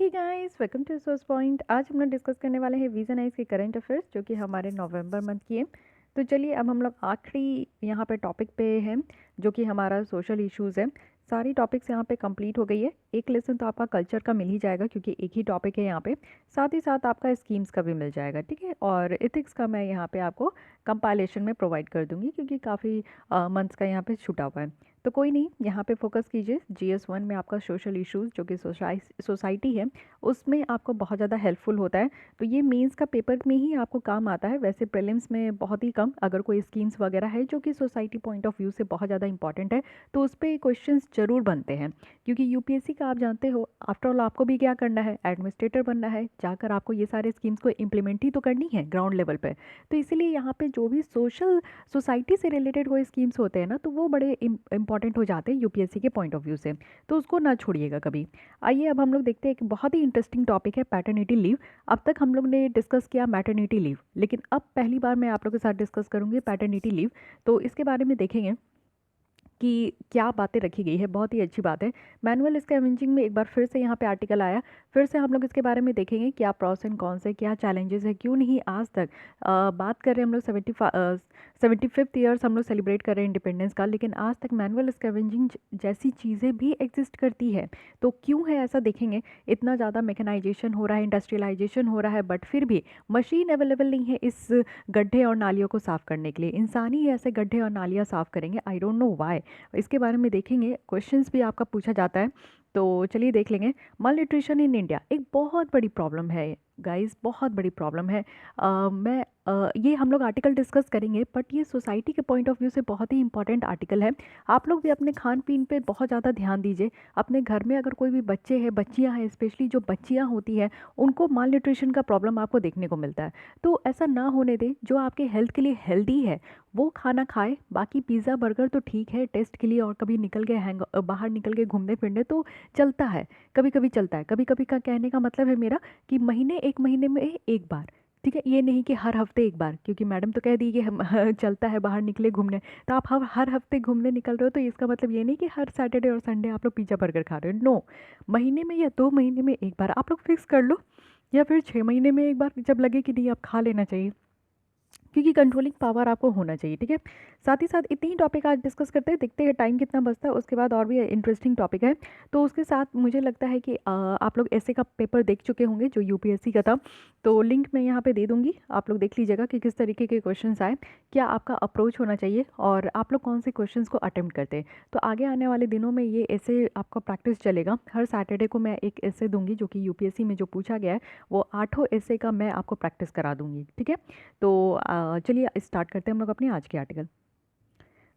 Hey guys, welcome to Source Point. आज हम लोग डिस्कस करने वाले हैं वीज़ा नाइस के करंट अफेयर्स जो कि हमारे नवंबर मंथ की है। तो चलिए अब हम लोग आखिरी यहाँ पे टॉपिक पे हैं जो कि हमारा सोशल इश्यूज़ है। सारी टॉपिक्स यहाँ पे कंप्लीट हो गई है। एक लेसन तो आपका कल्चर का मिल ही जाएगा क्योंकि एक ही टॉपिक है यहाँ पे। साथ ही साथ आपका स्कीम्स का भी मिल जाएगा, ठीक है। और एथिक्स का मैं यहाँ पे आपको कंपाइलेशन में प्रोवाइड कर दूँगी क्योंकि काफ़ी मंथ्स का यहाँ पे छूटा हुआ है। तो कोई नहीं, यहाँ पे फोकस कीजिए। GS1 में आपका सोशल इश्यूज़ जो कि सोसाइटी है उसमें आपको बहुत ज़्यादा हेल्पफुल होता है। तो ये मेंस का पेपर में ही आपको काम आता है, वैसे प्रीलिम्स में बहुत ही कम। अगर कोई स्कीम्स वगैरह है जो कि सोसाइटी पॉइंट ऑफ व्यू से बहुत ज़्यादा इंपॉर्टेंट है तो उस पर क्वेश्चंस ज़रूर बनते हैं क्योंकि यूपीएससी का आप जानते हो, आफ्टर ऑल आपको भी क्या करना है, एडमिनिस्ट्रेटर बनना है। जाकर आपको ये सारे स्कीम्स को इम्प्लीमेंट ही तो करनी है ग्राउंड लेवल पर। तो इसीलिए यहाँ पे जो भी सोसाइटी से रिलेटेड कोई स्कीम्स होते हैं ना, तो वो बड़े इंपॉर्टेंट हो जाते हैं यूपीएससी के पॉइंट ऑफ व्यू से। तो उसको ना छोड़िएगा कभी। आइए अब हम लोग देखते हैं एक बहुत ही इंटरेस्टिंग टॉपिक है पैटर्निटी लीव। अब तक हम लोग ने डिस्कस किया मैटरनिटी लीव, लेकिन अब पहली बार मैं आप लोगों के साथ डिस्कस करूंगी पैटर्निटी लीव। तो इसके बारे में देखेंगे कि क्या बातें रखी गई है। बहुत ही अच्छी बात है। मैनुअल स्कैवेंजिंग में एक बार फिर से यहाँ पे आर्टिकल आया, फिर से हम लोग इसके बारे में देखेंगे क्या प्रॉस एंड कॉन्स है, क्या चैलेंजेस है, क्यों नहीं आज तक बात कर रहे हैं हम लोग 75th ईयर्स हम लोग सेलिब्रेट कर रहे हैं इंडिपेंडेंस का, लेकिन आज तक मैनुअल स्कैवेंजिंग जैसी चीज़ें भी एग्जिस्ट करती है। तो क्यों है ऐसा देखेंगे। इतना ज़्यादा मैकेनाइजेशन हो रहा है, इंडस्ट्रियलाइजेशन हो रहा है, बट फिर भी मशीन अवेलेबल नहीं है इस गड्ढे और नालियों को साफ़ करने के लिए। इंसान ही ऐसे गड्ढे और नालियाँ साफ़ करेंगे। I don't know why. इसके बारे में देखेंगे, क्वेश्चंस भी आपका पूछा जाता है। तो चलिए देख लेंगे। माल न्यूट्रिशन इन इंडिया एक बहुत बड़ी प्रॉब्लम है गाइस, बहुत बड़ी प्रॉब्लम है। ये हम लोग आर्टिकल डिस्कस करेंगे, बट ये सोसाइटी के पॉइंट ऑफ व्यू से बहुत ही इंपॉर्टेंट आर्टिकल है। आप लोग भी अपने खान पीन पे बहुत ज़्यादा ध्यान दीजिए। अपने घर में अगर कोई भी बच्चे हैं, बच्चियां हैं, स्पेशली जो बच्चियां होती हैं, उनको माल न्यूट्रिशन का प्रॉब्लम आपको देखने को मिलता है। तो ऐसा ना होने दें। जो आपके हेल्थ के लिए हेल्दी है वो खाना खाए। बाकी पिज़्ज़ा बर्गर तो ठीक है टेस्ट के लिए, और कभी निकल गए बाहर निकल के घूमने फिरने तो चलता है, कभी कभी चलता है। कभी कभी का कहने का मतलब है मेरा कि एक महीने में एक बार, ठीक है। ये नहीं कि हर हफ्ते एक बार, क्योंकि मैडम तो कह दी कि हम चलता है बाहर निकले घूमने। तो आप हर हफ्ते घूमने निकल रहे हो तो इसका मतलब ये नहीं कि हर सैटरडे और संडे आप लोग पिज़्ज़ा बर्गर खा रहे हो। नो, महीने में या 2 महीने में एक बार आप लोग फिक्स कर लो, या फिर 6 महीने में एक बार, जब लगे कि नहीं आप खा लेना चाहिए, क्योंकि कंट्रोलिंग पावर आपको होना चाहिए, ठीक है। साथ ही साथ इतनी ही टॉपिक आज डिस्कस करते हैं, देखते हैं टाइम कितना बचता है। उसके बाद और भी इंटरेस्टिंग टॉपिक है। तो उसके साथ मुझे लगता है कि आप लोग ऐसे का पेपर देख चुके होंगे जो यूपीएससी का था। तो लिंक मैं यहाँ पे दे दूँगी, आप लोग देख लीजिएगा कि किस तरीके के क्वेश्चंस आए, क्या आपका अप्रोच होना चाहिए और आप लोग कौन से क्वेश्चंस को अटेम्प्ट करते हैं। तो आगे आने वाले दिनों में ये ऐसे आपका प्रैक्टिस चलेगा। हर सैटरडे को मैं एक ऐसे दूंगी जो कि यूपीएससी में जो पूछा गया है वो 8 ऐसे का मैं आपको प्रैक्टिस करा दूंगी, ठीक है। तो चलिए स्टार्ट करते हैं हम लोग अपनी आज की आर्टिकल।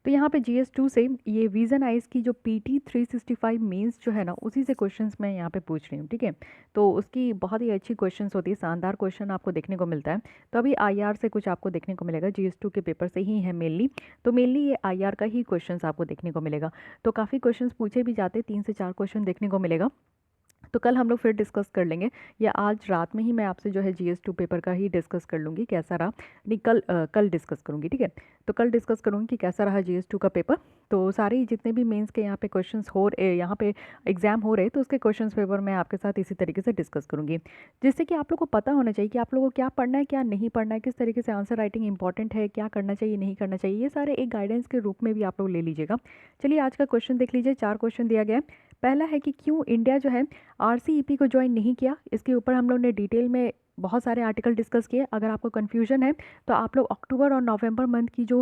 तो यहाँ पे GS2 से ये विजन आइज की जो PT 365 मेंस जो है ना, उसी से क्वेश्चंस मैं यहाँ पे पूछ रही हूँ, ठीक है। तो उसकी बहुत ही अच्छी क्वेश्चंस होती है, शानदार क्वेश्चन आपको देखने को मिलता है। तो अभी IR से कुछ आपको देखने को मिलेगा, GS2 के पेपर से ही है मेनली। तो मेनली ये IR का ही क्वेश्चन आपको देखने को मिलेगा। तो काफ़ी क्वेश्चन पूछे भी जाते, 3 से 4 क्वेश्चन देखने को मिलेगा। तो कल हम लोग फिर डिस्कस कर लेंगे, या आज रात में ही मैं आपसे जो है GS2 पेपर का ही डिस्कस कर लूँगी कैसा रहा। नहीं, कल डिस्कस करूँगी, ठीक है। तो कल डिस्कस करूँगी कि कैसा रहा GS2 का पेपर। तो सारे ही जितने भी मेंस के यहाँ पे क्वेश्चंस यहाँ पे एग्जाम हो रहे हैं, तो उसके क्वेश्चंस पेपर मैं आपके साथ इसी तरीके से डिस्कस करूँगी, जिससे कि आप लोग को पता होना चाहिए कि आप लोगों को क्या पढ़ना है, क्या नहीं पढ़ना है, किस तरीके से आंसर राइटिंग इंपॉर्टेंट है, क्या करना चाहिए, नहीं करना चाहिए। ये सारे एक गाइडेंस के रूप में भी आप लोग ले लीजिएगा। चलिए आज का क्वेश्चन देख लीजिए। 4 क्वेश्चन दिया गया है। पहला है कि क्यों इंडिया जो है RCEP को ज्वाइन नहीं किया। इसके ऊपर हम लोग ने डिटेल में बहुत सारे आर्टिकल डिस्कस किए। अगर आपको कन्फ्यूजन है तो आप लोग अक्टूबर और नवंबर मंथ की जो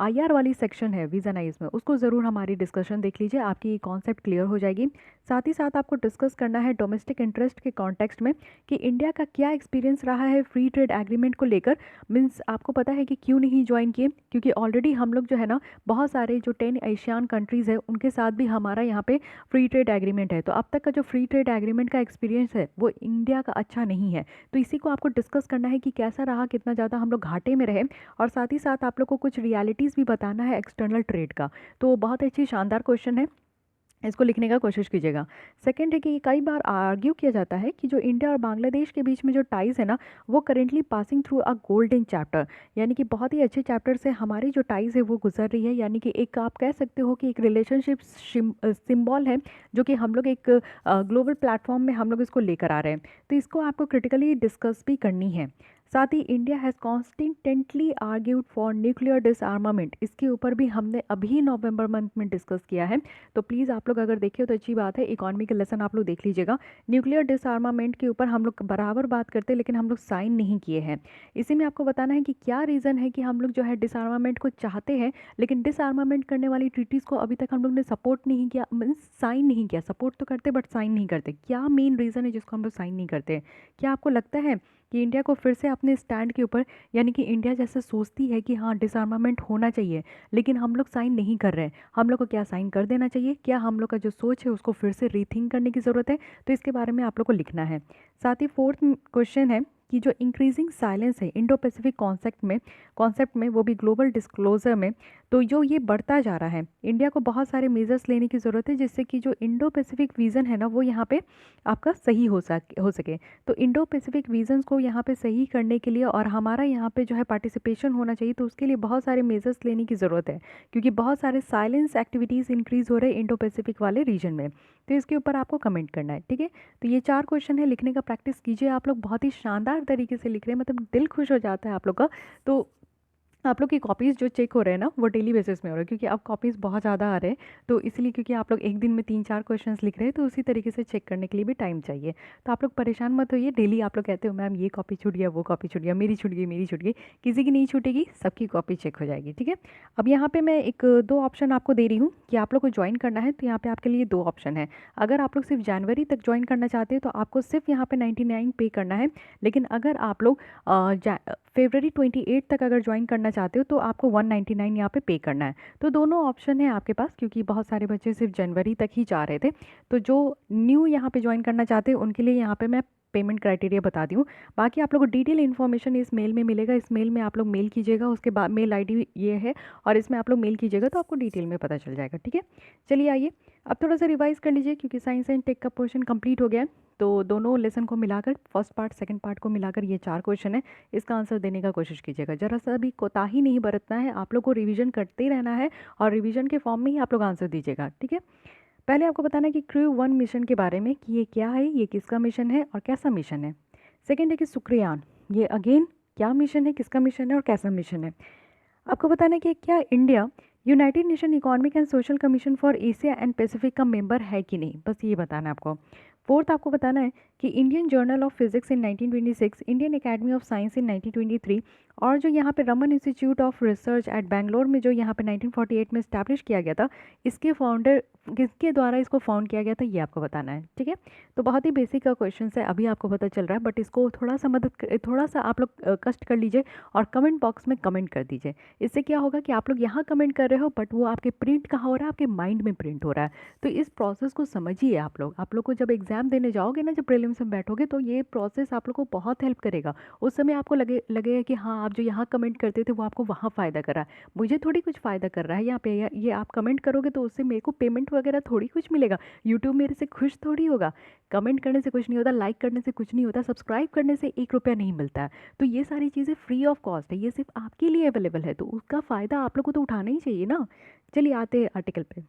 IR वाली सेक्शन है वीज़ा नाइस में, उसको ज़रूर हमारी डिस्कशन देख लीजिए, आपकी कॉन्सेप्ट क्लियर हो जाएगी। साथ ही साथ आपको डिस्कस करना है डोमेस्टिक इंटरेस्ट के कॉन्टेक्स्ट में कि इंडिया का क्या एक्सपीरियंस रहा है फ्री ट्रेड एग्रीमेंट को लेकर। मीन्स आपको पता है कि क्यों नहीं ज्वाइन किए, क्योंकि ऑलरेडी हम लोग जो है ना, बहुत सारे जो 10 एशियन कंट्रीज़ है उनके साथ भी हमारा यहाँ पे फ्री ट्रेड एग्रीमेंट है। तो अब तक का जो फ्री ट्रेड एग्रीमेंट का एक्सपीरियंस है वो इंडिया का अच्छा नहीं है। तो इसी को आपको डिस्कस करना है कि कैसा रहा, कितना ज़्यादा हम लोग घाटे में रहे, और साथ ही साथ आप लोग को कुछ रियलिटीज़ भी बताना है एक्सटर्नल ट्रेड का। तो बहुत अच्छी शानदार क्वेश्चन है। इसको लिखने का कोशिश कीजिएगा। सेकंड है कि कई बार आर्ग्यू किया जाता है कि जो इंडिया और बांग्लादेश के बीच में जो टाइज़ है ना, वो currently passing through a golden chapter, यानी कि बहुत ही अच्छे चैप्टर से हमारी जो टाइज़ है वो गुजर रही है, यानी कि एक आप कह सकते हो कि एक रिलेशनशिप सिंबल है, जो कि हम लोग एक ग्लोबल प्लेटफॉर्म में हम लोग इसको लेकर आ रहे हैं। तो इसको आपको क्रिटिकली डिस्कस भी करनी है। साथ ही India has constantly argued for nuclear disarmament, इसके ऊपर भी हमने अभी नवंबर मंथ में डिस्कस किया है। तो प्लीज़ आप लोग अगर देखे हो तो अच्छी बात है, इकोनॉमी के लेसन आप लोग देख लीजिएगा। न्यूक्लियर डिसआर्मामेंट के ऊपर हम लोग बराबर बात करते हैं, लेकिन हम लोग साइन नहीं किए हैं। इसी में आपको बताना है कि क्या रीज़न है कि हम लोग जो है डिसआर्मामेंट को चाहते हैं, लेकिन डिसआर्मामेंट करने वाली ट्रीटीज़ को अभी तक हम लोग ने सपोर्ट नहीं किया, मीन्स साइन नहीं किया। सपोर्ट तो करते बट साइन नहीं करते। क्या मेन रीज़न है जिसको हम लोग साइन नहीं करते? क्या आपको लगता है कि इंडिया को फिर से अपने स्टैंड के ऊपर, यानी कि इंडिया जैसे सोचती है कि हाँ डिसआर्मामेंट होना चाहिए, लेकिन हम लोग साइन नहीं कर रहे हैं, हम लोग को क्या साइन कर देना चाहिए? क्या हम लोग का जो सोच है उसको फिर से रीथिंक करने की ज़रूरत है? तो इसके बारे में आप लोग को लिखना है। साथ ही फोर्थ क्वेश्चन है कि जो इंक्रीजिंग साइलेंस है इंडो पैसिफिक कॉन्सेप्ट में वो भी ग्लोबल डिस्क्लोजर में, तो जो ये बढ़ता जा रहा है, इंडिया को बहुत सारे मेजर्स लेने की ज़रूरत है जिससे कि जो इंडो पैसिफिक विज़न है ना वो यहाँ पे आपका सही हो सके। तो इंडो पैसिफिक विजन्स को यहाँ पे सही करने के लिए और हमारा यहाँ पे जो है पार्टिसिपेशन होना चाहिए, तो उसके लिए बहुत सारे मेजर्स लेने की ज़रूरत है, क्योंकि बहुत सारे साइलेंस एक्टिविटीज़ इंक्रीज़ हो रहे हैं इंडो पैसिफिक वाले रीजन में। तो इसके ऊपर आपको कमेंट करना है, ठीक है। तो ये 4 क्वेश्चन है, लिखने का प्रैक्टिस कीजिए। आप लोग बहुत ही शानदार तरीके से लिख रहे हैं, मतलब दिल खुश हो जाता है आप लोग का। तो आप लोग की कॉपीज़ जो चेक हो रहे हैं ना वो डेली बेसिस में हो रहे हैं, क्योंकि अब कॉपीज़ बहुत ज़्यादा आ रहे हैं। तो इसलिए क्योंकि आप लोग एक दिन में 3-4 क्वेश्चंस लिख रहे हैं, तो उसी तरीके से चेक करने के लिए भी टाइम चाहिए। तो आप लोग परेशान मत होइए। डेली आप लोग कहते हो मैम ये कॉपी छूट गया, वो कॉपी छूट गया, मेरी छूट गई, मेरी छूट गई। किसी की नहीं छूटेगी, सबकी कॉपी चेक हो जाएगी, ठीक है। अब यहाँ पे मैं एक 2 ऑप्शन आपको दे रही हूँ कि आप लोग को ज्वाइन करना है, तो यहाँ पे आपके लिए 2 ऑप्शन है। अगर आप लोग सिर्फ जनवरी तक ज्वाइन करना चाहते हैं तो आपको सिर्फ यहाँ पे 99 पे करना है। लेकिन अगर आप लोग फरवरी 28 तक अगर ज्वाइन करना चाहते हो तो आपको 199 यहाँ पे करना है। तो दोनों ऑप्शन है आपके पास, क्योंकि बहुत सारे बच्चे सिर्फ जनवरी तक ही जा रहे थे। तो जो न्यू यहाँ पे ज्वाइन करना चाहते हैं उनके लिए यहाँ पे मैं पेमेंट क्राइटेरिया बता दी हूँ। बाकी आप लोगों को डिटेल इन्फॉर्मेशन इस मेल में मिलेगा। इस मेल में आप लोग मेल कीजिएगा, उसके बाद मेल आईडी ये है, और इसमें आप लोग मेल कीजिएगा तो आपको डिटेल में पता चल जाएगा, ठीक है। चलिए आइए अब थोड़ा सा रिवाइज कर लीजिए, क्योंकि साइंस एंड टेक का पोर्शन कंप्लीट हो गया है। तो दोनों लेसन को मिलाकर, फर्स्ट पार्ट सेकंड पार्ट को मिलाकर ये 4 क्वेश्चन है, इसका आंसर देने का कोशिश कीजिएगा। जरा सा भी कोताही नहीं बरतना है, आप लोग को रिवीजन करते ही रहना है और रिवीजन के फॉर्म में ही आप लोग आंसर दीजिएगा, ठीक है। पहले आपको बताना है कि क्रू 1 मिशन के बारे में, कि ये क्या है, ये किसका मिशन है और कैसा मिशन है। सेकेंड है कि शुक्रयान, ये अगेन क्या मिशन है, किसका मिशन है और कैसा मिशन है। आपको बताना है कि क्या India United nation economic and social commission for Asia and Pacific का मेंबर है कि नहीं, बस ये बताना है आपको। फोर्थ आपको बताना है कि Indian Journal of Physics in 1926, Indian Academy of Science in 1923, और जो यहाँ पे Raman Institute of Research at Bangalore में जो यहाँ पे 1948 में इस्टेब्लिश किया गया था, इसके फाउंडर किसके द्वारा इसको फाउंड किया गया था, ये आपको बताना है, ठीक है। तो बहुत ही बेसिक का क्वेश्चन है, अभी आपको पता चल रहा है, बट इसको थोड़ा सा आप लोग कष्ट कर लीजिए और कमेंट बॉक्स में कमेंट कर दीजिए। इससे क्या होगा कि आप लोग यहाँ कमेंट कर रहे हो बट वो आपके प्रिंट कहाँ हो रहा है, आपके माइंड में प्रिंट हो रहा है। तो इस प्रोसेस को समझिए। आप लोग को जब एग्जाम देने जाओगे ना, जब प्रीलिम्स में बैठोगे, तो ये प्रोसेस आप लोग को बहुत हेल्प करेगा। उस समय आपको लगेगा कि हाँ आप जो यहाँ कमेंट करते थे वो आपको वहाँ फ़ायदा कर रहा है, मुझे थोड़ी कुछ फ़ायदा कर रहा है यहाँ पे। ये आप कमेंट करोगे तो उससे मेरे को पेमेंट वगैरह थोड़ी कुछ मिलेगा, यूट्यूब मेरे से खुश थोड़ी होगा। कमेंट करने से कुछ नहीं होता, लाइक करने से कुछ नहीं होता, सब्सक्राइब करने से 1 रुपया नहीं मिलता है। तो ये सारी चीज़ें फ्री ऑफ कॉस्ट है, ये सिर्फ आपके लिए अवेलेबल है, तो उसका फ़ायदा आप लोग को तो उठाना ही चाहिए ना। चलिए आते हैं आर्टिकल पे।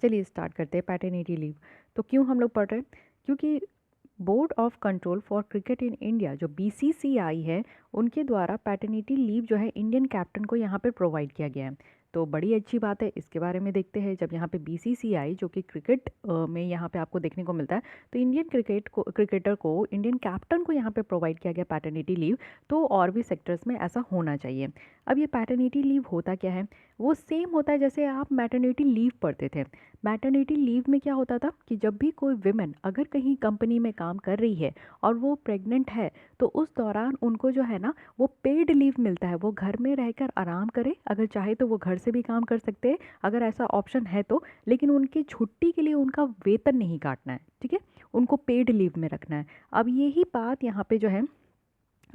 चलिए स्टार्ट करते हैं पैटर्निटी लीव। तो क्यों हम लोग पढ़ रहे हैं, क्योंकि board of control for cricket in India जो बीसीसीआई है, उनके द्वारा पैटर्निटी लीव जो है इंडियन कैप्टन को यहाँ पे प्रोवाइड किया गया है। तो बड़ी अच्छी बात है, इसके बारे में देखते हैं। जब यहाँ पे बीसीसीआई जो कि क्रिकेट में यहाँ पे आपको देखने को मिलता है, तो इंडियन क्रिकेटर को इंडियन कैप्टन को यहाँ पे प्रोवाइड किया गया पैटर्निटी लीव, तो और भी सेक्टर्स में ऐसा होना चाहिए। अब ये पैटर्निटी लीव होता क्या है, वो सेम होता है जैसे आप मैटरनिटी लीव पढ़ते थे। मैटरनिटी लीव में क्या होता था कि जब भी कोई विमेन अगर कहीं कंपनी में काम कर रही है और वो प्रेग्नेंट है, तो उस दौरान उनको जो है ना वो पेड लीव मिलता है, वो घर में रहकर आराम करे, अगर चाहे तो वो घर से भी काम कर सकते हैं अगर ऐसा ऑप्शन है तो, लेकिन उनकी छुट्टी के लिए उनका वेतन नहीं काटना है, ठीक है, उनको पेड लीव में रखना है। अब यही बात यहाँ पे जो है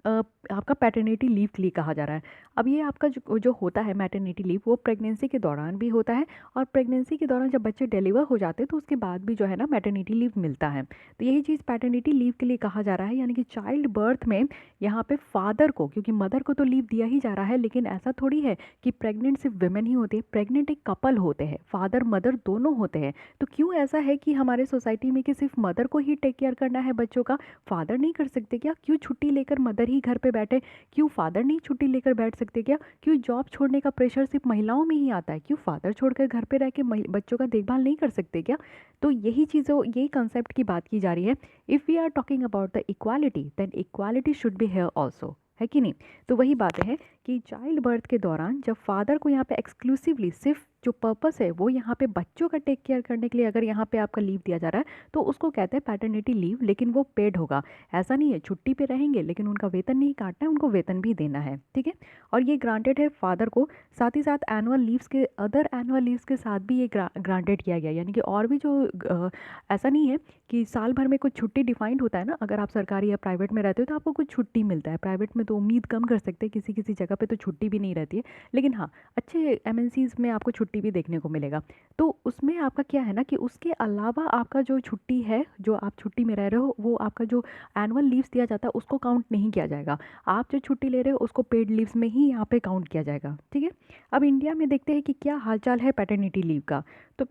अ, आपका पैटर्निटी लीव के लिए कहा जा रहा है। अब ये आपका जो जो होता है मैटरनिटी लीव, वो प्रेगनेंसी के दौरान भी होता है, और प्रेगनेंसी के दौरान जब बच्चे डिलीवर हो जाते हैं तो उसके बाद भी जो है ना मैटरनिटी लीव मिलता है। तो यही चीज़ पैटर्निटी लीव के लिए कहा जा रहा है, यानी कि चाइल्ड बर्थ में यहाँ पे फादर को, क्योंकि मदर को तो लीव दिया ही जा रहा है, लेकिन ऐसा थोड़ी है कि प्रेग्नेंट सिर्फ वुमेन ही होती है, प्रेग्नेंट एक कपल होते हैं, फादर मदर दोनों होते हैं। तो क्यों ऐसा है कि हमारे सोसाइटी में कि सिर्फ मदर को ही टेक केयर करना है बच्चों का, फादर नहीं कर सकते क्या? क्यों छुट्टी लेकर मदर ही घर पे बैठे? क्यों फादर नहीं छुट्टी लेकर बैठ सकते क्या? क्यों जॉब छोड़ने का प्रेशर सिर्फ महिलाओं में ही आता है? क्यों फादर छोड़कर घर पे रह के बच्चों का देखभाल नहीं कर सकते क्या? तो यही चीज़ों, यही कंसेप्ट की बात की जा रही है। If we are talking about the equality, then equality should be here also, है कि नहीं? तो वही बातें हैं कि चाइल्ड बर्थ के दौरान जब फादर को यहाँ पे एक्सक्लूसिवली सिर्फ जो पर्पस है वो यहाँ पे बच्चों का टेक केयर करने के लिए अगर यहाँ पे आपका लीव दिया जा रहा है, तो उसको कहते हैं पैटर्निटी लीव, लेकिन वो पेड होगा। ऐसा नहीं है छुट्टी पे रहेंगे लेकिन उनका वेतन नहीं काटना है, उनको वेतन भी देना है, ठीक है। और ये ग्रांटेड है फादर को, साथ ही साथ एनुअल लीव्स के, अदर एनुअल लीव्स के साथ भी ये ग्रांटेड किया गया, यानी कि और भी जो ऐसा नहीं है कि साल भर में कुछ छुट्टी डिफाइंड होता है ना, अगर आप सरकारी या प्राइवेट में रहते हो तो आपको कुछ छुट्टी मिलता है, प्राइवेट में तो उम्मीद कम कर सकते हैं, किसी किसी जगह पे तो छुट्टी भी नहीं रहती है, लेकिन हाँ अच्छे एमएनसीज में आपको छुट्टी भी देखने को मिलेगा। तो उसमें आपका क्या है ना कि उसके अलावा आपका जो छुट्टी है, जो आप छुट्टी में रह रहे हो, वो आपका जो एनुअल लीव्स दिया जाता है उसको काउंट नहीं किया जाएगा। आप जो छुट्टी ले रहे हो उसको पेड लीव्स में ही यहाँ पे काउंट किया जाएगा, ठीक है। अब इंडिया में देखते हैं कि क्या हालचाल है पैटर्निटी लीव का। तो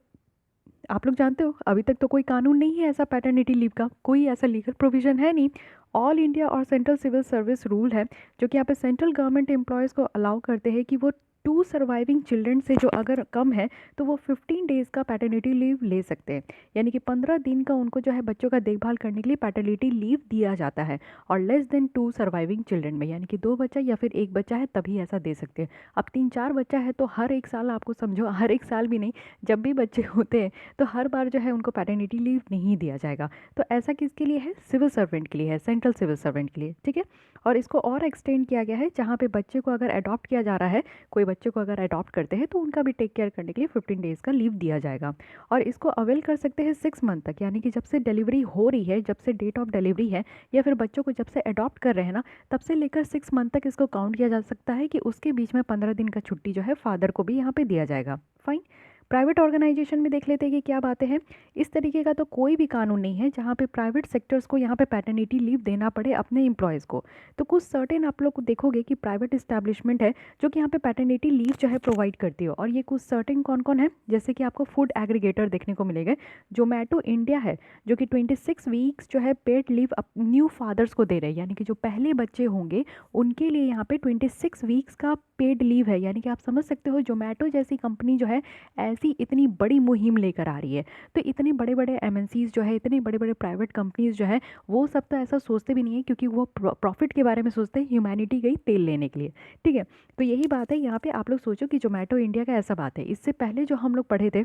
आप लोग जानते हो अभी तक तो कोई कानून नहीं है ऐसा पैटर्निटी लीव का, कोई ऐसा लीगल प्रोविज़न है नहीं। ऑल इंडिया और सेंट्रल सिविल सर्विस रूल है जो कि यहाँ पे सेंट्रल गवर्नमेंट एम्प्लॉयज़ को अलाउ करते हैं कि वो 2 सर्वाइविंग चिल्ड्रन से जो अगर कम है तो वो 15 डेज़ का पैटर्निटी लीव ले सकते हैं, यानी कि 15 दिन का उनको जो है बच्चों का देखभाल करने के लिए पैटर्निटी लीव दिया जाता है। और लेस देन 2 सर्वाइविंग चिल्ड्रन में, यानी कि 2 बच्चा या फिर 1 बच्चा है तभी ऐसा दे सकते हैं। अब 3-4 बच्चा है तो हर एक साल, आपको समझो हर एक साल भी नहीं, जब भी बच्चे होते हैं तो हर बार जो है उनको पैटर्निटी लीव नहीं दिया जाएगा। तो ऐसा किसके लिए है? सिविल सर्वेंट के लिए है, सेंट्रल सिविल सर्वेंट के लिए, ठीक है। और इसको और एक्सटेंड किया गया है, जहाँ पे बच्चे को अगर अडॉप्ट किया जा रहा है, कोई बच्चे को अगर अडॉप्ट करते हैं तो उनका भी टेक केयर करने के लिए 15 डेज़ का लीव दिया जाएगा। और इसको अवेल कर सकते हैं 6 मंथ तक, यानी कि जब से डिलीवरी हो रही है, जब से डेट ऑफ डिलीवरी है, या फिर बच्चों को जब से अडॉप्ट कर रहे हैं ना, तब से लेकर 6 मंथ तक इसको काउंट किया जा सकता है कि उसके बीच में 15 दिन का छुट्टी जो है फादर को भी यहाँ पे दिया जाएगा। फाइन। प्राइवेट ऑर्गेनाइजेशन में देख लेते हैं कि क्या बातें हैं। इस तरीके का तो कोई भी कानून नहीं है जहाँ पे प्राइवेट सेक्टर्स को यहाँ पे पैटर्निटी लीव देना पड़े अपने एम्प्लॉयज़ को। तो कुछ सर्टेन आप लोग को देखोगे कि प्राइवेट इस्टेब्लिशमेंट है जो कि यहाँ पे पैटर्निटी लीव जो है प्रोवाइड करती हो, और ये कुछ सर्टेन कौन कौन है, जैसे कि आपको फूड एग्रीगेटर देखने को मिलेंगे। जोमेटो इंडिया है जो कि 26 वीक्स जो है पेड लीव न्यू फादर्स को दे रहे हैं, यानी कि जो पहले बच्चे होंगे उनके लिए यहाँ पे 26 वीक्स का पेड लीव है। यानी कि आप समझ सकते हो जोमेटो जैसी कंपनी जो है ऐसी इतनी बड़ी मुहिम लेकर आ रही है। तो इतने बड़े बड़े एमएनसीज जो है, इतने बड़े बड़े प्राइवेट कंपनीज जो है, वो सब तो ऐसा सोचते भी नहीं है, क्योंकि वो प्रॉफिट के बारे में सोचते हैं, ह्यूमैनिटी गई तेल लेने के लिए, ठीक है। तो यही बात है यहाँ पे, आप लोग सोचो कि जोमेटो इंडिया का ऐसा बात है। इससे पहले जो हम लोग पढ़े थे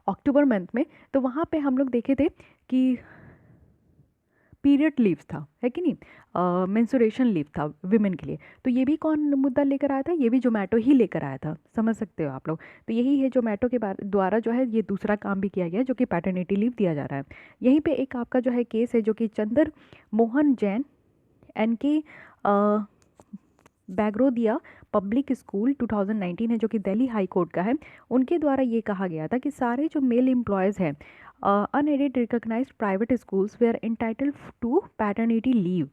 अक्टूबर मंथ में, तो वहाँ पे हम लोग देखे थे कि पीरियड लीव था, है कि नहीं, मेंसुरेशन लीव था विमेन के लिए। तो ये भी कौन मुद्दा लेकर आया था? ये भी जोमेटो ही लेकर आया था, समझ सकते हो आप लोग। तो यही है, जोमेटो के द्वारा जो है ये दूसरा काम भी किया गया जो कि पैटर्निटी लीव दिया जा रहा है। यहीं पे एक आपका जो है केस है जो कि चंद्र मोहन जैन एन के बैगरोदिया पब्लिक स्कूल 2019 है जो कि दिल्ली हाई कोर्ट का है। उनके द्वारा ये कहा गया था कि सारे जो मेल एम्प्लॉयज़ हैं unaided recognized private schools were entitled to paternity leave।